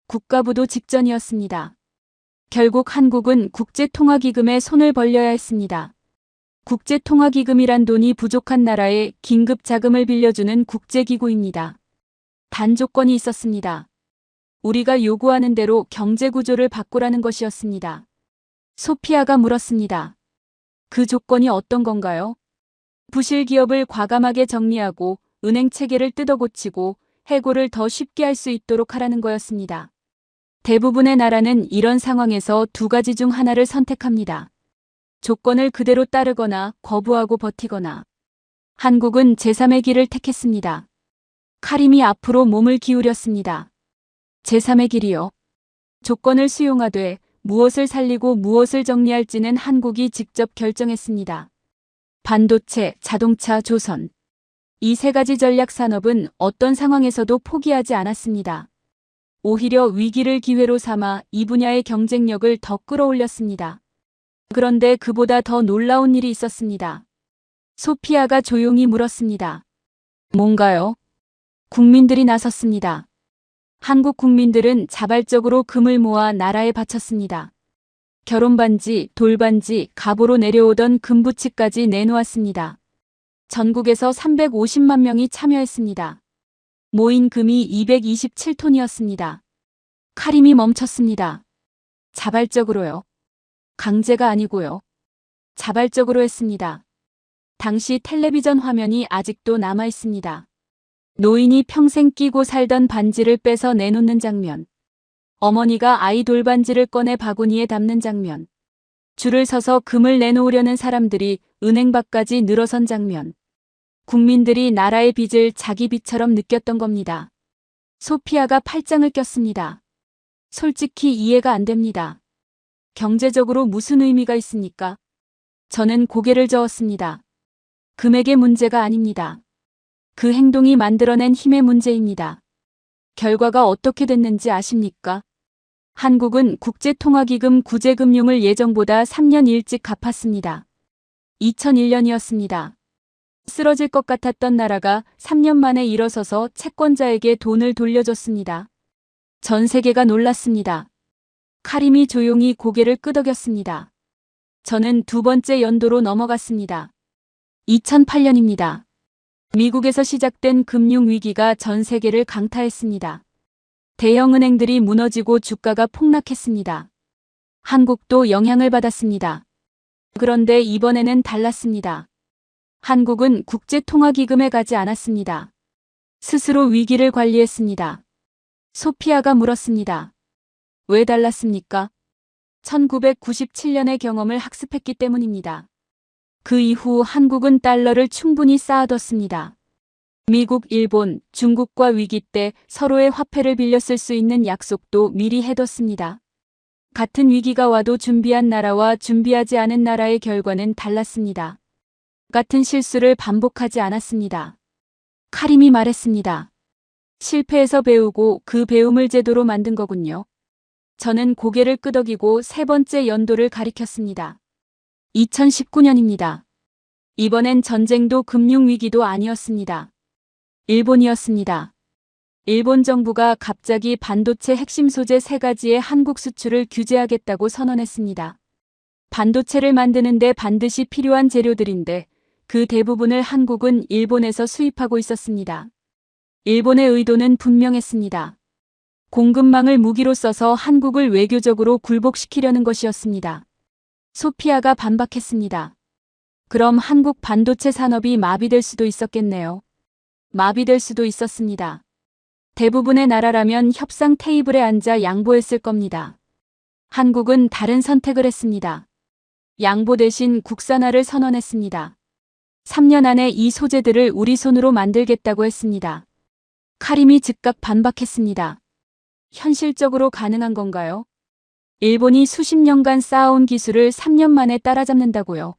국가부도 직전이었습니다. 결국 한국은 국제통화기금에 손을 벌려야 했습니다. 국제통화기금이란 돈이 부족한 나라에 긴급 자금을 빌려주는 국제기구입니다. 단 조건이 있었습니다. 우리가 요구하는 대로 경제구조를 바꾸라는 것이었습니다. 소피아가 물었습니다. 그 조건이 어떤 건가요? 부실 기업을 과감하게 정리하고 은행 체계를 뜯어고치고 해고를 더 쉽게 할 수 있도록 하라는 거였습니다. 대부분의 나라는 이런 상황에서 두 가지 중 하나를 선택합니다. 조건을 그대로 따르거나 거부하고 버티거나. 한국은 제3의 길을 택했습니다. 카림이 앞으로 몸을 기울였습니다. 제3의 길이요. 조건을 수용하되 무엇을 살리고 무엇을 정리할지는 한국이 직접 결정했습니다. 반도체, 자동차, 조선. 이 세 가지 전략 산업은 어떤 상황에서도 포기하지 않았습니다. 오히려 위기를 기회로 삼아 이 분야의 경쟁력을 더 끌어올렸습니다. 그런데 그보다 더 놀라운 일이 있었습니다. 소피아가 조용히 물었습니다. 뭔가요? 국민들이 나섰습니다. 한국 국민들은 자발적으로 금을 모아 나라에 바쳤습니다. 결혼반지, 돌반지, 갑오로 내려오던 금부치까지 내놓았습니다. 전국에서 350만 명이 참여했습니다. 모인 금이 227톤이었습니다. 카림이 멈췄습니다. 자발적으로요. 강제가 아니고요. 자발적으로 했습니다. 당시 텔레비전 화면이 아직도 남아 있습니다. 노인이 평생 끼고 살던 반지를 빼서 내놓는 장면. 어머니가 아이 돌반지를 꺼내 바구니에 담는 장면. 줄을 서서 금을 내놓으려는 사람들이 은행 밖까지 늘어선 장면. 국민들이 나라의 빚을 자기 빚처럼 느꼈던 겁니다. 소피아가 팔짱을 꼈습니다. 솔직히 이해가 안 됩니다. 경제적으로 무슨 의미가 있습니까? 저는 고개를 저었습니다. 금액의 문제가 아닙니다. 그 행동이 만들어낸 힘의 문제입니다. 결과가 어떻게 됐는지 아십니까? 한국은 국제통화기금 구제금융을 예정보다 3년 일찍 갚았습니다. 2001년이었습니다. 쓰러질 것 같았던 나라가 3년 만에 일어서서 채권자에게 돈을 돌려줬습니다. 전 세계가 놀랐습니다. 카림이 조용히 고개를 끄덕였습니다. 저는 두 번째 연도로 넘어갔습니다. 2008년입니다. 미국에서 시작된 금융위기가 전 세계를 강타했습니다. 대형 은행들이 무너지고 주가가 폭락했습니다. 한국도 영향을 받았습니다. 그런데 이번에는 달랐습니다. 한국은 국제통화기금에 가지 않았습니다. 스스로 위기를 관리했습니다. 소피아가 물었습니다. 왜 달랐습니까? 1997년의 경험을 학습했기 때문입니다. 그 이후 한국은 달러를 충분히 쌓아뒀습니다. 미국, 일본, 중국과 위기 때 서로의 화폐를 빌려 쓸 수 있는 약속도 미리 해뒀습니다. 같은 위기가 와도 준비한 나라와 준비하지 않은 나라의 결과는 달랐습니다. 같은 실수를 반복하지 않았습니다. 카림이 말했습니다. 실패에서 배우고 그 배움을 제도로 만든 거군요. 저는 고개를 끄덕이고 세 번째 연도를 가리켰습니다. 2019년입니다. 이번엔 전쟁도 금융위기도 아니었습니다. 일본이었습니다. 일본 정부가 갑자기 반도체 핵심 소재 3가지의 한국 수출을 규제하겠다고 선언했습니다. 반도체를 만드는데 반드시 필요한 재료들인데 그 대부분을 한국은 일본에서 수입하고 있었습니다. 일본의 의도는 분명했습니다. 공급망을 무기로 써서 한국을 외교적으로 굴복시키려는 것이었습니다. 소피아가 반박했습니다. 그럼 한국 반도체 산업이 마비될 수도 있었겠네요. 마비될 수도 있었습니다. 대부분의 나라라면 협상 테이블에 앉아 양보했을 겁니다. 한국은 다른 선택을 했습니다. 양보 대신 국산화를 선언했습니다. 3년 안에 이 소재들을 우리 손으로 만들겠다고 했습니다. 카림이 즉각 반박했습니다. 현실적으로 가능한 건가요? 일본이 수십 년간 쌓아온 기술을 3년 만에 따라잡는다고요.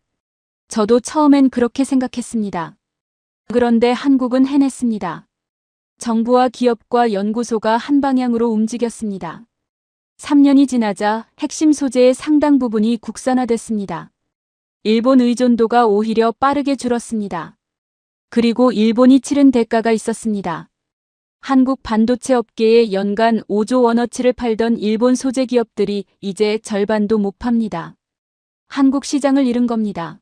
저도 처음엔 그렇게 생각했습니다. 그런데 한국은 해냈습니다. 정부와 기업과 연구소가 한 방향으로 움직였습니다. 3년이 지나자 핵심 소재의 상당 부분이 국산화됐습니다. 일본 의존도가 오히려 빠르게 줄었습니다. 그리고 일본이 치른 대가가 있었습니다. 한국 반도체 업계에 연간 5조 원어치를 팔던 일본 소재 기업들이 이제 절반도 못 팝니다. 한국 시장을 잃은 겁니다.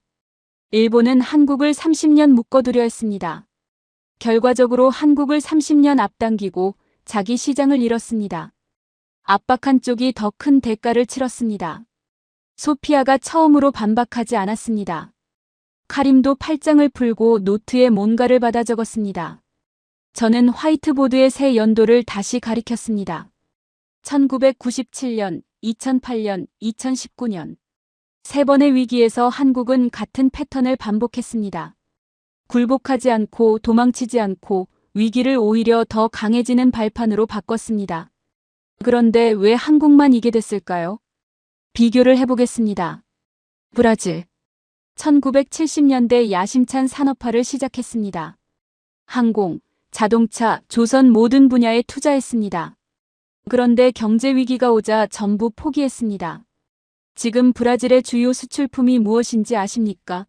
일본은 한국을 30년 묶어두려 했습니다. 결과적으로 한국을 30년 앞당기고 자기 시장을 잃었습니다. 압박한 쪽이 더 큰 대가를 치렀습니다. 소피아가 처음으로 반박하지 않았습니다. 카림도 팔짱을 풀고 노트에 뭔가를 받아 적었습니다. 저는 화이트보드의 새 연도를 다시 가리켰습니다. 1997년, 2008년, 2019년. 3번의 위기에서 한국은 같은 패턴을 반복했습니다. 굴복하지 않고 도망치지 않고 위기를 오히려 더 강해지는 발판으로 바꿨습니다. 그런데 왜 한국만 이게 됐을까요? 비교를 해보겠습니다. 브라질. 1970년대 야심찬 산업화를 시작했습니다. 항공, 자동차, 조선 모든 분야에 투자했습니다. 그런데 경제 위기가 오자 전부 포기했습니다. 지금 브라질의 주요 수출품이 무엇인지 아십니까?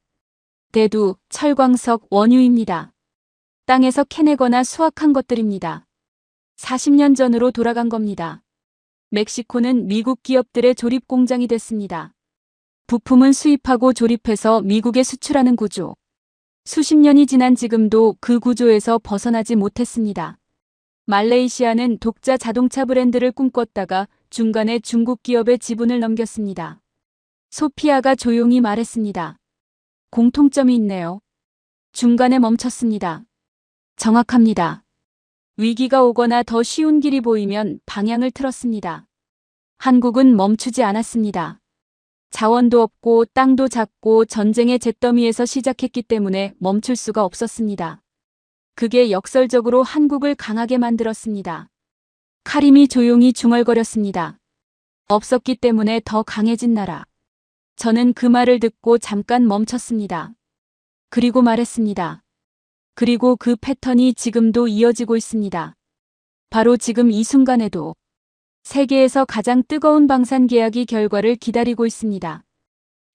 대두, 철광석, 원유입니다. 땅에서 캐내거나 수확한 것들입니다. 40년 전으로 돌아간 겁니다. 멕시코는 미국 기업들의 조립 공장이 됐습니다. 부품은 수입하고 조립해서 미국에 수출하는 구조. 수십 년이 지난 지금도 그 구조에서 벗어나지 못했습니다. 말레이시아는 독자 자동차 브랜드를 꿈꿨다가 중간에 중국 기업의 지분을 넘겼습니다. 소피아가 조용히 말했습니다. 공통점이 있네요. 중간에 멈췄습니다. 정확합니다. 위기가 오거나 더 쉬운 길이 보이면 방향을 틀었습니다. 한국은 멈추지 않았습니다. 자원도 없고 땅도 작고 전쟁의 잿더미에서 시작했기 때문에 멈출 수가 없었습니다. 그게 역설적으로 한국을 강하게 만들었습니다. 카림이 조용히 중얼거렸습니다. 없었기 때문에 더 강해진 나라. 저는 그 말을 듣고 잠깐 멈췄습니다. 그리고 말했습니다. 그리고 그 패턴이 지금도 이어지고 있습니다. 바로 지금 이 순간에도 세계에서 가장 뜨거운 방산 계약이 결과를 기다리고 있습니다.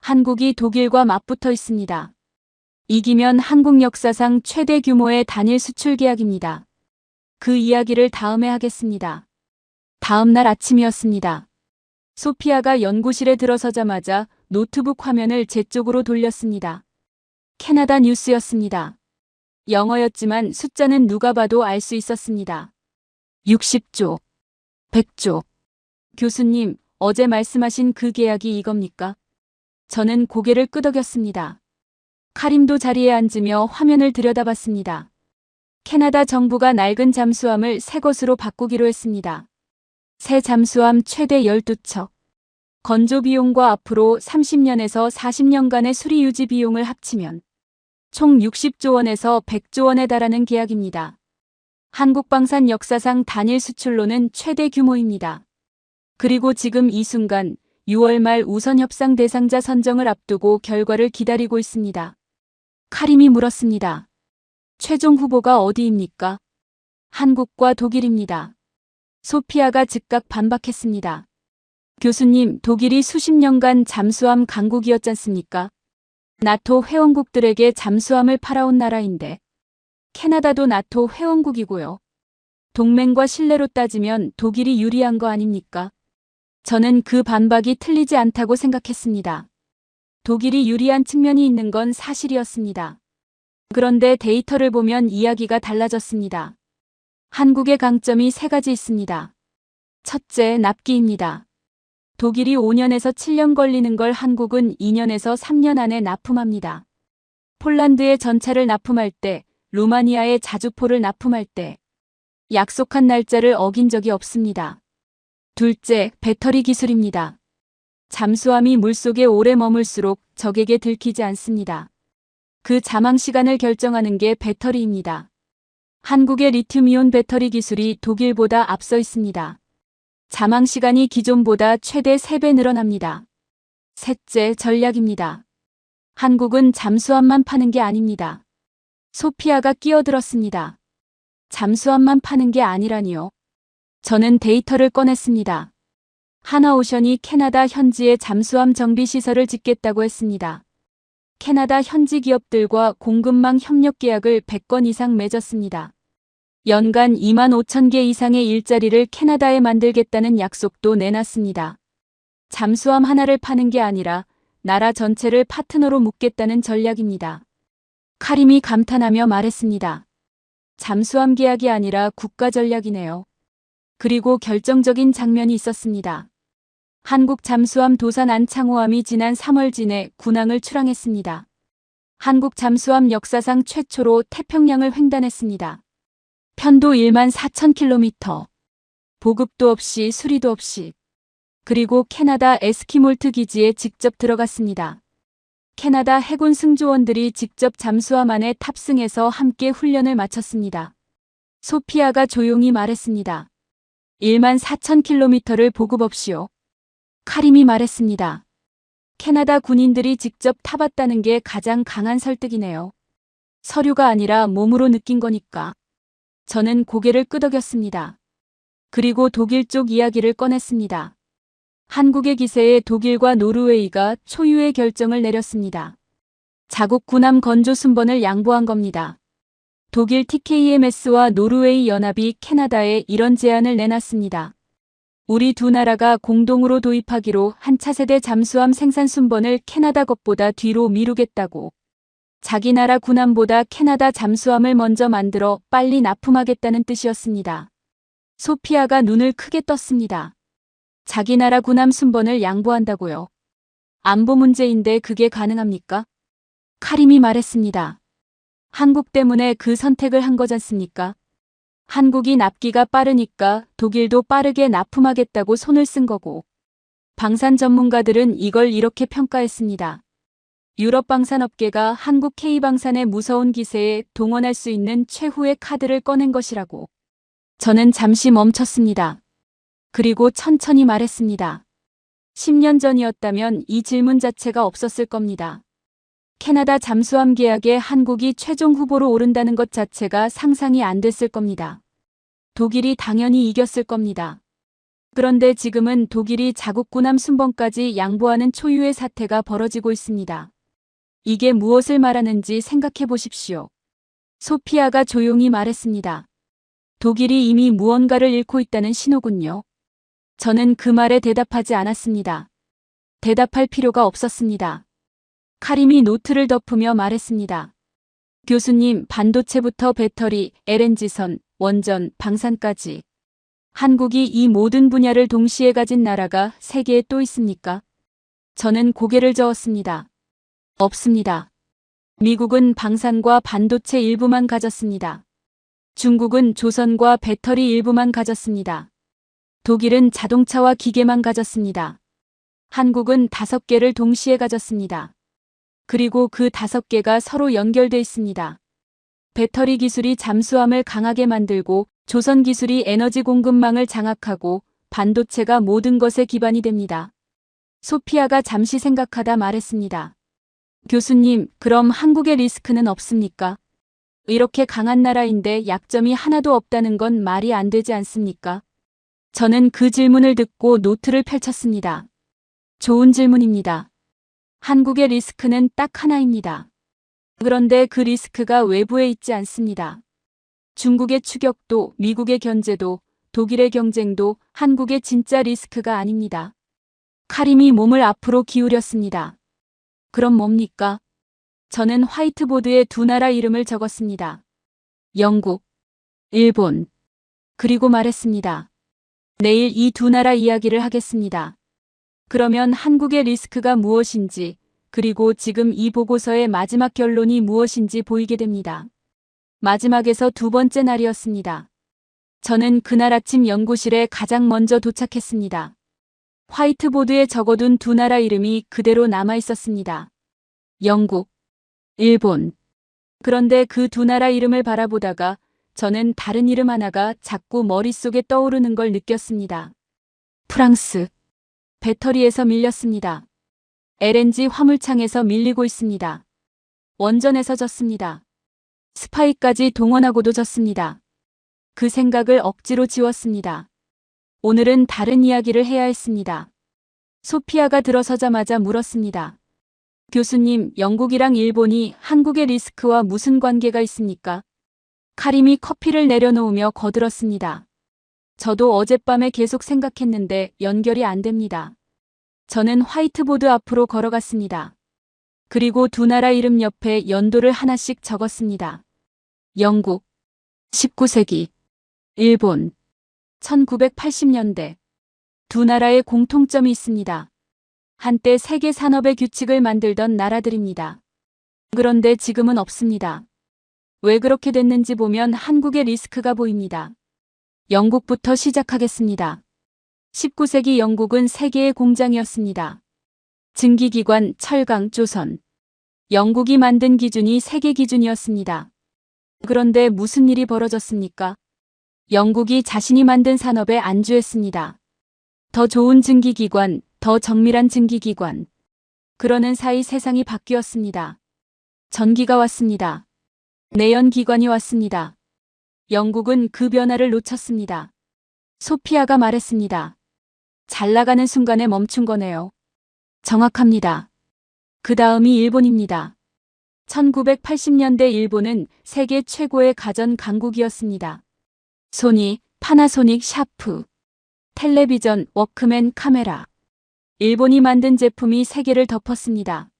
한국이 독일과 맞붙어 있습니다. 이기면 한국 역사상 최대 규모의 단일 수출 계약입니다. 그 이야기를 다음에 하겠습니다. 다음 날 아침이었습니다. 소피아가 연구실에 들어서자마자 노트북 화면을 제 쪽으로 돌렸습니다. 캐나다 뉴스였습니다. 영어였지만 숫자는 누가 봐도 알 수 있었습니다. 60조, 100조. 교수님, 어제 말씀하신 그 계약이 이겁니까? 저는 고개를 끄덕였습니다. 카림도 자리에 앉으며 화면을 들여다봤습니다. 캐나다 정부가 낡은 잠수함을 새 것으로 바꾸기로 했습니다. 새 잠수함 최대 12척. 건조 비용과 앞으로 30년에서 40년간의 수리 유지 비용을 합치면 총 60조 원에서 100조 원에 달하는 계약입니다. 한국방산 역사상 단일 수출로는 최대 규모입니다. 그리고 지금 이 순간 6월 말 우선 협상 대상자 선정을 앞두고 결과를 기다리고 있습니다. 카림이 물었습니다. 최종 후보가 어디입니까? 한국과 독일입니다. 소피아가 즉각 반박했습니다. 교수님, 독일이 수십 년간 잠수함 강국이었지 않습니까? 나토 회원국들에게 잠수함을 팔아온 나라인데 캐나다도 나토 회원국이고요. 동맹과 신뢰로 따지면 독일이 유리한 거 아닙니까? 저는 그 반박이 틀리지 않다고 생각했습니다. 독일이 유리한 측면이 있는 건 사실이었습니다. 그런데 데이터를 보면 이야기가 달라졌습니다. 한국의 강점이 세 가지 있습니다. 첫째, 납기입니다. 독일이 5년에서 7년 걸리는 걸 한국은 2년에서 3년 안에 납품합니다. 폴란드의 전차를 납품할 때, 루마니아의 자주포를 납품할 때 약속한 날짜를 어긴 적이 없습니다. 둘째, 배터리 기술입니다. 잠수함이 물속에 오래 머물수록 적에게 들키지 않습니다. 그 자망 시간을 결정하는 게 배터리입니다. 한국의 리튬이온 배터리 기술이 독일보다 앞서 있습니다. 자망 시간이 기존보다 최대 3배 늘어납니다. 셋째, 전략입니다. 한국은 잠수함만 파는 게 아닙니다. 소피아가 끼어들었습니다. 잠수함만 파는 게 아니라니요. 저는 데이터를 꺼냈습니다. 하나오션이 캐나다 현지에 잠수함 정비 시설을 짓겠다고 했습니다. 캐나다 현지 기업들과 공급망 협력 계약을 100건 이상 맺었습니다. 연간 2만 5천 개 이상의 일자리를 캐나다에 만들겠다는 약속도 내놨습니다. 잠수함 하나를 파는 게 아니라 나라 전체를 파트너로 묶겠다는 전략입니다. 카림이 감탄하며 말했습니다. 잠수함 계약이 아니라 국가 전략이네요. 그리고 결정적인 장면이 있었습니다. 한국 잠수함 도산 안창호함이 지난 3월 진해 군항을 출항했습니다. 한국 잠수함 역사상 최초로 태평양을 횡단했습니다. 편도 1만 4천 킬로미터. 보급도 없이 수리도 없이. 그리고 캐나다 에스키몰트 기지에 직접 들어갔습니다. 캐나다 해군 승조원들이 직접 잠수함 안에 탑승해서 함께 훈련을 마쳤습니다. 소피아가 조용히 말했습니다. 1만 4천 킬로미터를 보급 없이요. 카림이 말했습니다. 캐나다 군인들이 직접 타봤다는 게 가장 강한 설득이네요. 서류가 아니라 몸으로 느낀 거니까. 저는 고개를 끄덕였습니다. 그리고 독일 쪽 이야기를 꺼냈습니다. 한국의 기세에 독일과 노르웨이가 초유의 결정을 내렸습니다. 자국 군함 건조 순번을 양보한 겁니다. 독일 TKMS와 노르웨이 연합이 캐나다에 이런 제안을 내놨습니다. 우리 두 나라가 공동으로 도입하기로 한 차세대 잠수함 생산 순번을 캐나다 것보다 뒤로 미루겠다고. 자기 나라 군함보다 캐나다 잠수함을 먼저 만들어 빨리 납품하겠다는 뜻이었습니다. 소피아가 눈을 크게 떴습니다. 자기 나라 군함 순번을 양보한다고요. 안보 문제인데 그게 가능합니까? 카림이 말했습니다. 한국 때문에 그 선택을 한 거잖습니까? 한국이 납기가 빠르니까 독일도 빠르게 납품하겠다고 손을 쓴 거고. 방산 전문가들은 이걸 이렇게 평가했습니다. 유럽 방산업계가 한국 K방산의 무서운 기세에 동원할 수 있는 최후의 카드를 꺼낸 것이라고. 저는 잠시 멈췄습니다. 그리고 천천히 말했습니다. 10년 전이었다면 이 질문 자체가 없었을 겁니다. 캐나다 잠수함 계약에 한국이 최종 후보로 오른다는 것 자체가 상상이 안 됐을 겁니다. 독일이 당연히 이겼을 겁니다. 그런데 지금은 독일이 자국 군함 순번까지 양보하는 초유의 사태가 벌어지고 있습니다. 이게 무엇을 말하는지 생각해 보십시오. 소피아가 조용히 말했습니다. 독일이 이미 무언가를 잃고 있다는 신호군요. 저는 그 말에 대답하지 않았습니다. 대답할 필요가 없었습니다. 카림이 노트를 덮으며 말했습니다. 교수님, 반도체부터 배터리, LNG선, 원전, 방산까지. 한국이 이 모든 분야를 동시에 가진 나라가 세계에 또 있습니까? 저는 고개를 저었습니다. 없습니다. 미국은 방산과 반도체 일부만 가졌습니다. 중국은 조선과 배터리 일부만 가졌습니다. 독일은 자동차와 기계만 가졌습니다. 한국은 5개를 동시에 가졌습니다. 그리고 그 5개가 서로 연결돼 있습니다. 배터리 기술이 잠수함을 강하게 만들고 조선 기술이 에너지 공급망을 장악하고 반도체가 모든 것의 기반이 됩니다. 소피아가 잠시 생각하다 말했습니다. 교수님, 그럼 한국의 리스크는 없습니까? 이렇게 강한 나라인데 약점이 하나도 없다는 건 말이 안 되지 않습니까? 저는 그 질문을 듣고 노트를 펼쳤습니다. 좋은 질문입니다. 한국의 리스크는 딱 하나입니다. 그런데 그 리스크가 외부에 있지 않습니다. 중국의 추격도, 미국의 견제도, 독일의 경쟁도 한국의 진짜 리스크가 아닙니다. 카림이 몸을 앞으로 기울였습니다. 그럼 뭡니까? 저는 화이트보드에 두 나라 이름을 적었습니다. 영국, 일본. 그리고 말했습니다. 내일 이 두 나라 이야기를 하겠습니다. 그러면 한국의 리스크가 무엇인지, 그리고 지금 이 보고서의 마지막 결론이 무엇인지 보이게 됩니다. 마지막에서 두 번째 날이었습니다. 저는 그날 아침 연구실에 가장 먼저 도착했습니다. 화이트보드에 적어둔 두 나라 이름이 그대로 남아 있었습니다. 영국, 일본. 그런데 그 두 나라 이름을 바라보다가 저는 다른 이름 하나가 자꾸 머릿속에 떠오르는 걸 느꼈습니다. 프랑스. 배터리에서 밀렸습니다. LNG 화물창에서 밀리고 있습니다. 원전에서 졌습니다. 스파이까지 동원하고도 졌습니다. 그 생각을 억지로 지웠습니다. 오늘은 다른 이야기를 해야 했습니다. 소피아가 들어서자마자 물었습니다. 교수님, 영국이랑 일본이 한국의 리스크와 무슨 관계가 있습니까? 카림이 커피를 내려놓으며 거들었습니다. 저도 어젯밤에 계속 생각했는데 연결이 안 됩니다. 저는 화이트보드 앞으로 걸어갔습니다. 그리고 두 나라 이름 옆에 연도를 하나씩 적었습니다. 영국, 19세기, 일본, 1980년대. 두 나라의 공통점이 있습니다. 한때 세계 산업의 규칙을 만들던 나라들입니다. 그런데 지금은 없습니다. 왜 그렇게 됐는지 보면 한국의 리스크가 보입니다. 영국부터 시작하겠습니다. 19세기 영국은 세계의 공장이었습니다. 증기기관, 철강, 조선. 영국이 만든 기준이 세계 기준이었습니다. 그런데 무슨 일이 벌어졌습니까? 영국이 자신이 만든 산업에 안주했습니다. 더 좋은 증기기관, 더 정밀한 증기기관. 그러는 사이 세상이 바뀌었습니다. 전기가 왔습니다. 내연기관이 왔습니다. 영국은 그 변화를 놓쳤습니다. 소피아가 말했습니다. 잘 나가는 순간에 멈춘 거네요. 정확합니다. 그 다음이 일본입니다. 1980년대 일본은 세계 최고의 가전 강국이었습니다. 소니, 파나소닉, 샤프, 텔레비전, 워크맨, 카메라. 일본이 만든 제품이 세계를 덮었습니다.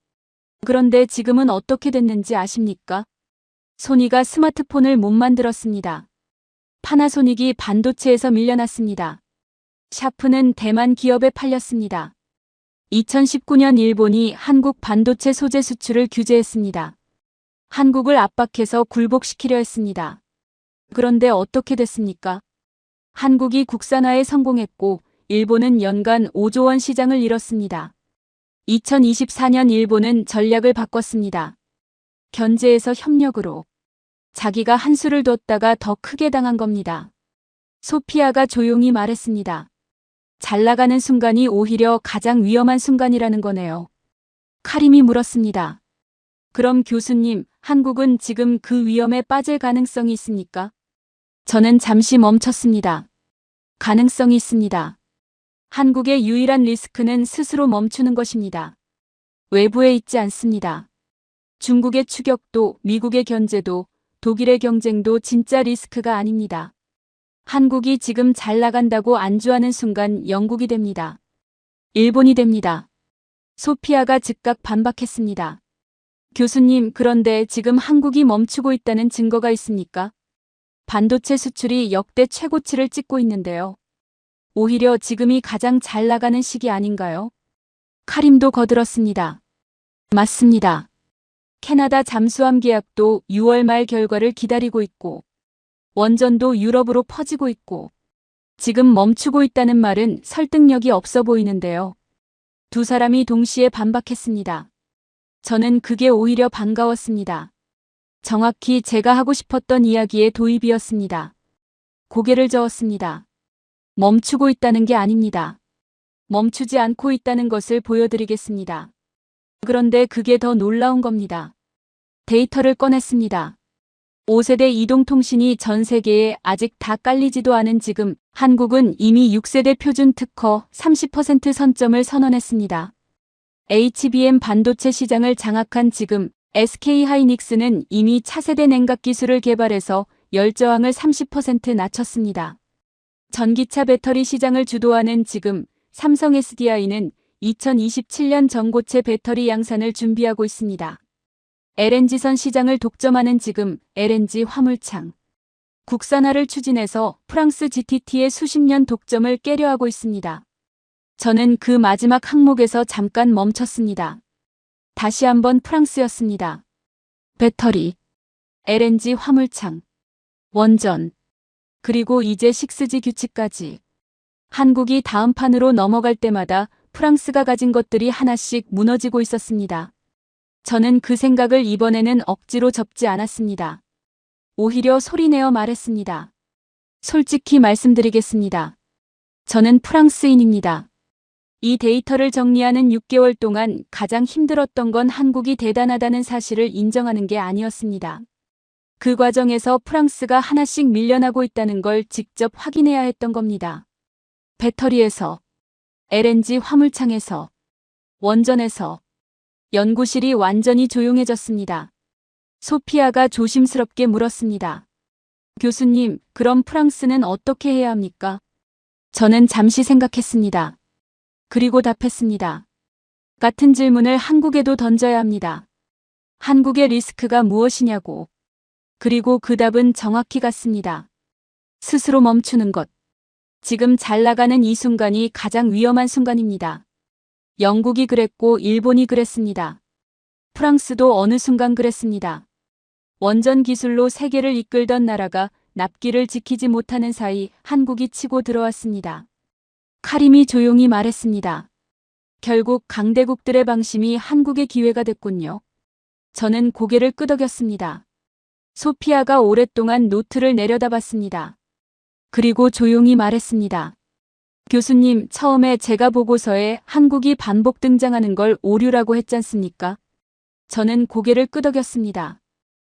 그런데 지금은 어떻게 됐는지 아십니까? 소니가 스마트폰을 못 만들었습니다. 파나소닉이 반도체에서 밀려났습니다. 샤프는 대만 기업에 팔렸습니다. 2019년 일본이 한국 반도체 소재 수출을 규제했습니다. 한국을 압박해서 굴복시키려 했습니다. 그런데 어떻게 됐습니까? 한국이 국산화에 성공했고 일본은 연간 5조 원 시장을 잃었습니다. 2024년 일본은 전략을 바꿨습니다. 견제에서 협력으로. 자기가 한수를 뒀다가 더 크게 당한 겁니다. 소피아가 조용히 말했습니다. 잘 나가는 순간이 오히려 가장 위험한 순간이라는 거네요. 카림이 물었습니다. 그럼 교수님, 한국은 지금 그 위험에 빠질 가능성이 있습니까? 저는 잠시 멈췄습니다. 가능성이 있습니다. 한국의 유일한 리스크는 스스로 멈추는 것입니다. 외부에 있지 않습니다. 중국의 추격도, 미국의 견제도, 독일의 경쟁도 진짜 리스크가 아닙니다. 한국이 지금 잘 나간다고 안주하는 순간 영국이 됩니다. 일본이 됩니다. 소피아가 즉각 반박했습니다. 교수님, 그런데 지금 한국이 멈추고 있다는 증거가 있습니까? 반도체 수출이 역대 최고치를 찍고 있는데요. 오히려 지금이 가장 잘 나가는 시기 아닌가요? 카림도 거들었습니다. 맞습니다. 캐나다 잠수함 계약도 6월 말 결과를 기다리고 있고, 원전도 유럽으로 퍼지고 있고, 지금 멈추고 있다는 말은 설득력이 없어 보이는데요. 두 사람이 동시에 반박했습니다. 저는 그게 오히려 반가웠습니다. 정확히 제가 하고 싶었던 이야기의 도입이었습니다. 고개를 저었습니다. 멈추고 있다는 게 아닙니다. 멈추지 않고 있다는 것을 보여드리겠습니다. 그런데 그게 더 놀라운 겁니다. 데이터를 꺼냈습니다. 5세대 이동통신이 전 세계에 아직 다 깔리지도 않은 지금 한국은 이미 6세대 표준 특허 30% 선점을 선언했습니다. HBM 반도체 시장을 장악한 지금 SK하이닉스는 이미 차세대 냉각 기술을 개발해서 열저항을 30% 낮췄습니다. 전기차 배터리 시장을 주도하는 지금 삼성 SDI는 2027년 전고체 배터리 양산을 준비하고 있습니다. LNG선 시장을 독점하는 지금 LNG 화물창 국산화를 추진해서 프랑스 GTT의 수십 년 독점을 깨려하고 있습니다. 저는 그 마지막 항목에서 잠깐 멈췄습니다. 다시 한번 프랑스였습니다. 배터리, LNG 화물창, 원전, 그리고 이제 6G 규칙까지. 한국이 다음 판으로 넘어갈 때마다 프랑스가 가진 것들이 하나씩 무너지고 있었습니다. 저는 그 생각을 이번에는 억지로 접지 않았습니다. 오히려 소리내어 말했습니다. 솔직히 말씀드리겠습니다. 저는 프랑스인입니다. 이 데이터를 정리하는 6개월 동안 가장 힘들었던 건 한국이 대단하다는 사실을 인정하는 게 아니었습니다. 그 과정에서 프랑스가 하나씩 밀려나고 있다는 걸 직접 확인해야 했던 겁니다. 배터리에서, LNG 화물창에서, 원전에서, 연구실이 완전히 조용해졌습니다. 소피아가 조심스럽게 물었습니다. 교수님, 그럼 프랑스는 어떻게 해야 합니까? 저는 잠시 생각했습니다. 그리고 답했습니다. 같은 질문을 한국에도 던져야 합니다. 한국의 리스크가 무엇이냐고. 그리고 그 답은 정확히 같습니다. 스스로 멈추는 것. 지금 잘 나가는 이 순간이 가장 위험한 순간입니다. 영국이 그랬고 일본이 그랬습니다. 프랑스도 어느 순간 그랬습니다. 원전 기술로 세계를 이끌던 나라가 납기를 지키지 못하는 사이 한국이 치고 들어왔습니다. 카림이 조용히 말했습니다. 결국 강대국들의 방심이 한국의 기회가 됐군요. 저는 고개를 끄덕였습니다. 소피아가 오랫동안 노트를 내려다봤습니다. 그리고 조용히 말했습니다. 교수님, 처음에 제가 보고서에 한국이 반복 등장하는 걸 오류라고 했잖습니까? 저는 고개를 끄덕였습니다.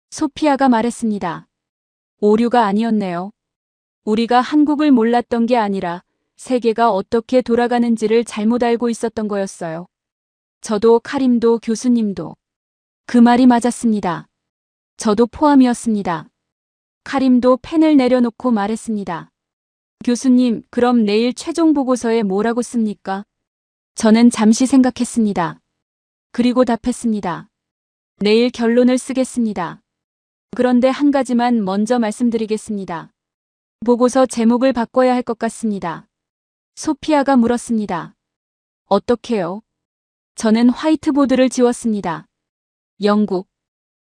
소피아가 말했습니다. 오류가 아니었네요. 우리가 한국을 몰랐던 게 아니라 세계가 어떻게 돌아가는지를 잘못 알고 있었던 거였어요. 저도 카림도 교수님도. 그 말이 맞았습니다. 저도 포함이었습니다. 카림도 펜을 내려놓고 말했습니다. 교수님, 그럼 내일 최종 보고서에 뭐라고 씁니까? 저는 잠시 생각했습니다. 그리고 답했습니다. 내일 결론을 쓰겠습니다. 그런데 한 가지만 먼저 말씀드리겠습니다. 보고서 제목을 바꿔야 할 것 같습니다. 소피아가 물었습니다. 어떻게요? 저는 화이트보드를 지웠습니다. 영국,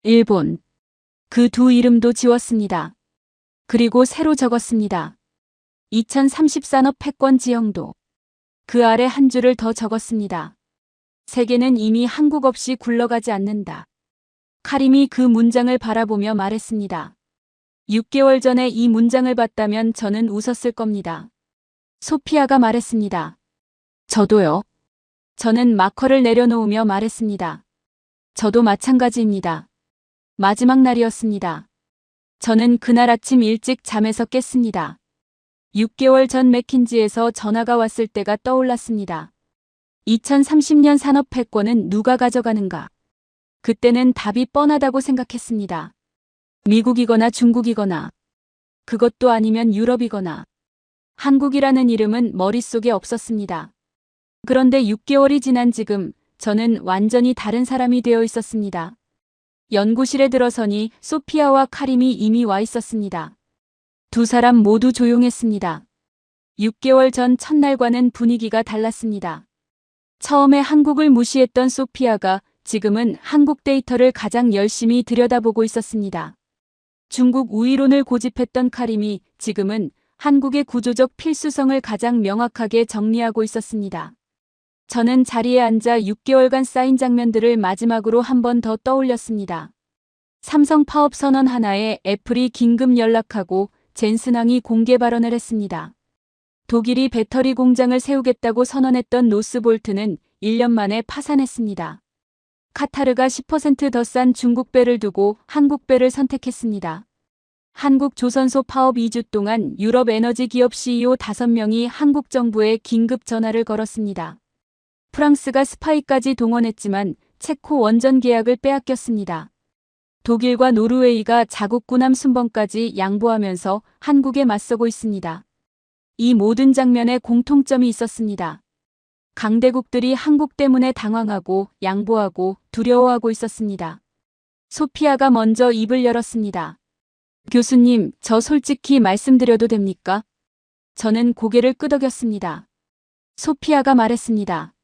일본, 그 두 이름도 지웠습니다. 그리고 새로 적었습니다. 2030 산업 패권 지형도. 그 아래 한 줄을 더 적었습니다. 세계는 이미 한국 없이 굴러가지 않는다. 카림이 그 문장을 바라보며 말했습니다. 6개월 전에 이 문장을 봤다면 저는 웃었을 겁니다. 소피아가 말했습니다. 저도요. 저는 마커를 내려놓으며 말했습니다. 저도 마찬가지입니다. 마지막 날이었습니다. 저는 그날 아침 일찍 잠에서 깼습니다. 6개월 전 맥킨지에서 전화가 왔을 때가 떠올랐습니다. 2030년 산업 패권은 누가 가져가는가? 그때는 답이 뻔하다고 생각했습니다. 미국이거나 중국이거나, 그것도 아니면 유럽이거나. 한국이라는 이름은 머릿속에 없었습니다. 그런데 6개월이 지난 지금 저는 완전히 다른 사람이 되어 있었습니다. 연구실에 들어서니 소피아와 카림이 이미 와 있었습니다. 두 사람 모두 조용했습니다. 6개월 전 첫날과는 분위기가 달랐습니다. 처음에 한국을 무시했던 소피아가 지금은 한국 데이터를 가장 열심히 들여다보고 있었습니다. 중국 우위론을 고집했던 카림이 지금은 한국의 구조적 필수성을 가장 명확하게 정리하고 있었습니다. 저는 자리에 앉아 6개월간 쌓인 장면들을 마지막으로 한 번 더 떠올렸습니다. 삼성 파업 선언 하나에 애플이 긴급 연락하고 젠슨왕이 공개 발언을 했습니다. 독일이 배터리 공장을 세우겠다고 선언했던 노스볼트는 1년 만에 파산했습니다. 카타르가 10% 더 싼 중국 배를 두고 한국 배를 선택했습니다. 한국 조선소 파업 2주 동안 유럽 에너지 기업 CEO 5명이 한국 정부에 긴급 전화를 걸었습니다. 프랑스가 스파이까지 동원했지만 체코 원전 계약을 빼앗겼습니다. 독일과 노르웨이가 자국 군함 순번까지 양보하면서 한국에 맞서고 있습니다. 이 모든 장면에 공통점이 있었습니다. 강대국들이 한국 때문에 당황하고 양보하고 두려워하고 있었습니다. 소피아가 먼저 입을 열었습니다. 교수님, 저 솔직히 말씀드려도 됩니까? 저는 고개를 끄덕였습니다. 소피아가 말했습니다.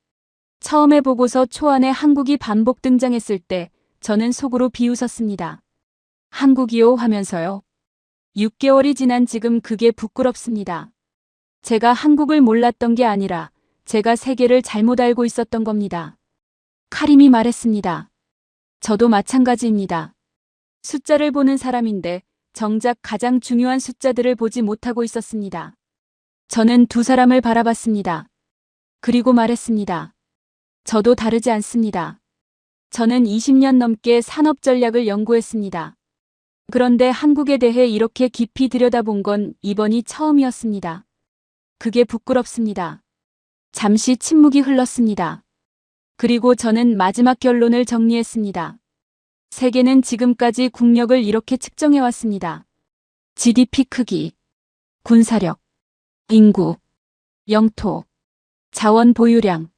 처음에 보고서 초안에 한국이 반복 등장했을 때 저는 속으로 비웃었습니다. 한국이요 하면서요. 6개월이 지난 지금 그게 부끄럽습니다. 제가 한국을 몰랐던 게 아니라 제가 세계를 잘못 알고 있었던 겁니다. 카림이 말했습니다. 저도 마찬가지입니다. 숫자를 보는 사람인데 정작 가장 중요한 숫자들을 보지 못하고 있었습니다. 저는 두 사람을 바라봤습니다. 그리고 말했습니다. 저도 다르지 않습니다. 저는 20년 넘게 산업 전략을 연구했습니다. 그런데 한국에 대해 이렇게 깊이 들여다본 건 이번이 처음이었습니다. 그게 부끄럽습니다. 잠시 침묵이 흘렀습니다. 그리고 저는 마지막 결론을 정리했습니다. 세계는 지금까지 국력을 이렇게 측정해왔습니다. GDP 크기, 군사력, 인구, 영토, 자원 보유량.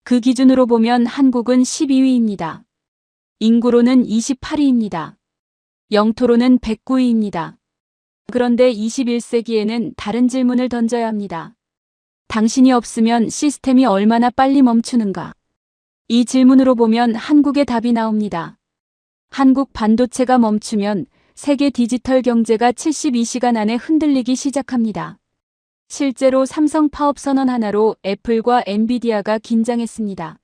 그 기준으로 보면 한국은 12위입니다. 인구로는 28위입니다. 영토로는 109위입니다. 그런데 21세기에는 다른 질문을 던져야 합니다. 당신이 없으면 시스템이 얼마나 빨리 멈추는가? 이 질문으로 보면 한국의 답이 나옵니다. 한국 반도체가 멈추면 세계 디지털 경제가 72시간 안에 흔들리기 시작합니다. 실제로 삼성 파업 선언 하나로 애플과 엔비디아가 긴장했습니다.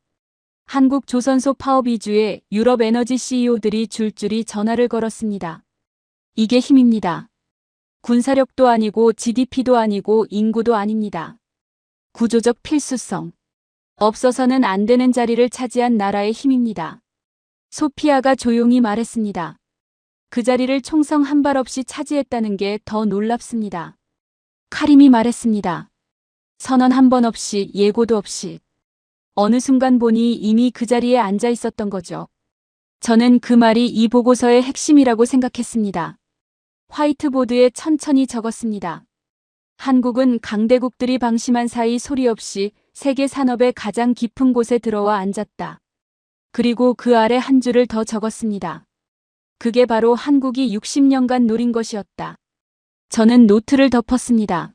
한국 조선소 파업 이주에 유럽 에너지 CEO들이 줄줄이 전화를 걸었습니다. 이게 힘입니다. 군사력도 아니고 GDP도 아니고 인구도 아닙니다. 구조적 필수성. 없어서는 안 되는 자리를 차지한 나라의 힘입니다. 소피아가 조용히 말했습니다. 그 자리를 총성 한 발 없이 차지했다는 게 더 놀랍습니다. 카림이 말했습니다. 선언 한 번 없이 예고도 없이. 어느 순간 보니 이미 그 자리에 앉아 있었던 거죠. 저는 그 말이 이 보고서의 핵심이라고 생각했습니다. 화이트보드에 천천히 적었습니다. 한국은 강대국들이 방심한 사이 소리 없이 세계 산업의 가장 깊은 곳에 들어와 앉았다. 그리고 그 아래 한 줄을 더 적었습니다. 그게 바로 한국이 60년간 노린 것이었다. 저는 노트를 덮었습니다.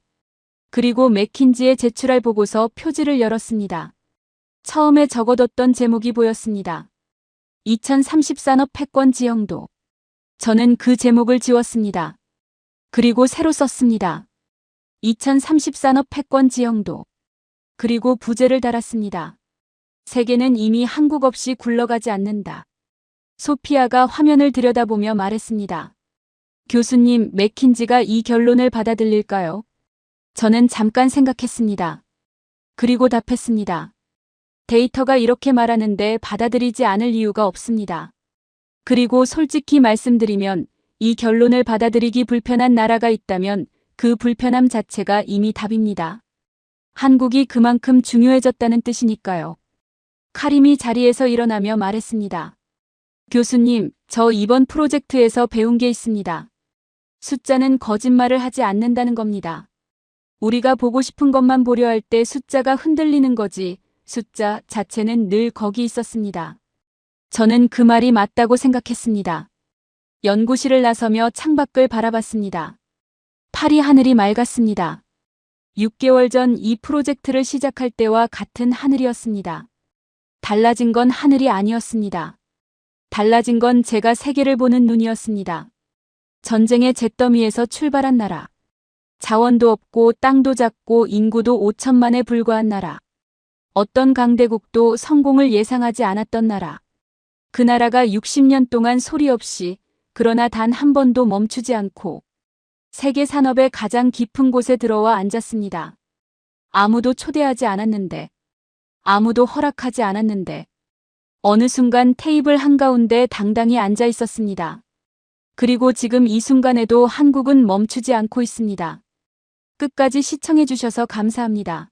그리고 맥킨지에 제출할 보고서 표지를 열었습니다. 처음에 적어뒀던 제목이 보였습니다. 2030 산업 패권 지형도. 저는 그 제목을 지웠습니다. 그리고 새로 썼습니다. 2030 산업 패권 지형도. 그리고 부제를 달았습니다. 세계는 이미 한국 없이 굴러가지 않는다. 소피아가 화면을 들여다보며 말했습니다. 교수님, 맥킨지가 이 결론을 받아들일까요? 저는 잠깐 생각했습니다. 그리고 답했습니다. 데이터가 이렇게 말하는데 받아들이지 않을 이유가 없습니다. 그리고 솔직히 말씀드리면 이 결론을 받아들이기 불편한 나라가 있다면 그 불편함 자체가 이미 답입니다. 한국이 그만큼 중요해졌다는 뜻이니까요. 카림이 자리에서 일어나며 말했습니다. 교수님, 저 이번 프로젝트에서 배운 게 있습니다. 숫자는 거짓말을 하지 않는다는 겁니다. 우리가 보고 싶은 것만 보려 할 때 숫자가 흔들리는 거지, 숫자 자체는 늘 거기 있었습니다. 저는 그 말이 맞다고 생각했습니다. 연구실을 나서며 창밖을 바라봤습니다. 파리 하늘이 맑았습니다. 6개월 전 이 프로젝트를 시작할 때와 같은 하늘이었습니다. 달라진 건 하늘이 아니었습니다. 달라진 건 제가 세계를 보는 눈이었습니다. 전쟁의 잿더미에서 출발한 나라. 자원도 없고 땅도 작고 인구도 5천만에 불과한 나라. 어떤 강대국도 성공을 예상하지 않았던 나라. 그 나라가 60년 동안 소리 없이 그러나 단 한 번도 멈추지 않고 세계 산업의 가장 깊은 곳에 들어와 앉았습니다. 아무도 초대하지 않았는데, 아무도 허락하지 않았는데, 어느 순간 테이블 한가운데 당당히 앉아 있었습니다. 그리고 지금 이 순간에도 한국은 멈추지 않고 있습니다. 끝까지 시청해 주셔서 감사합니다.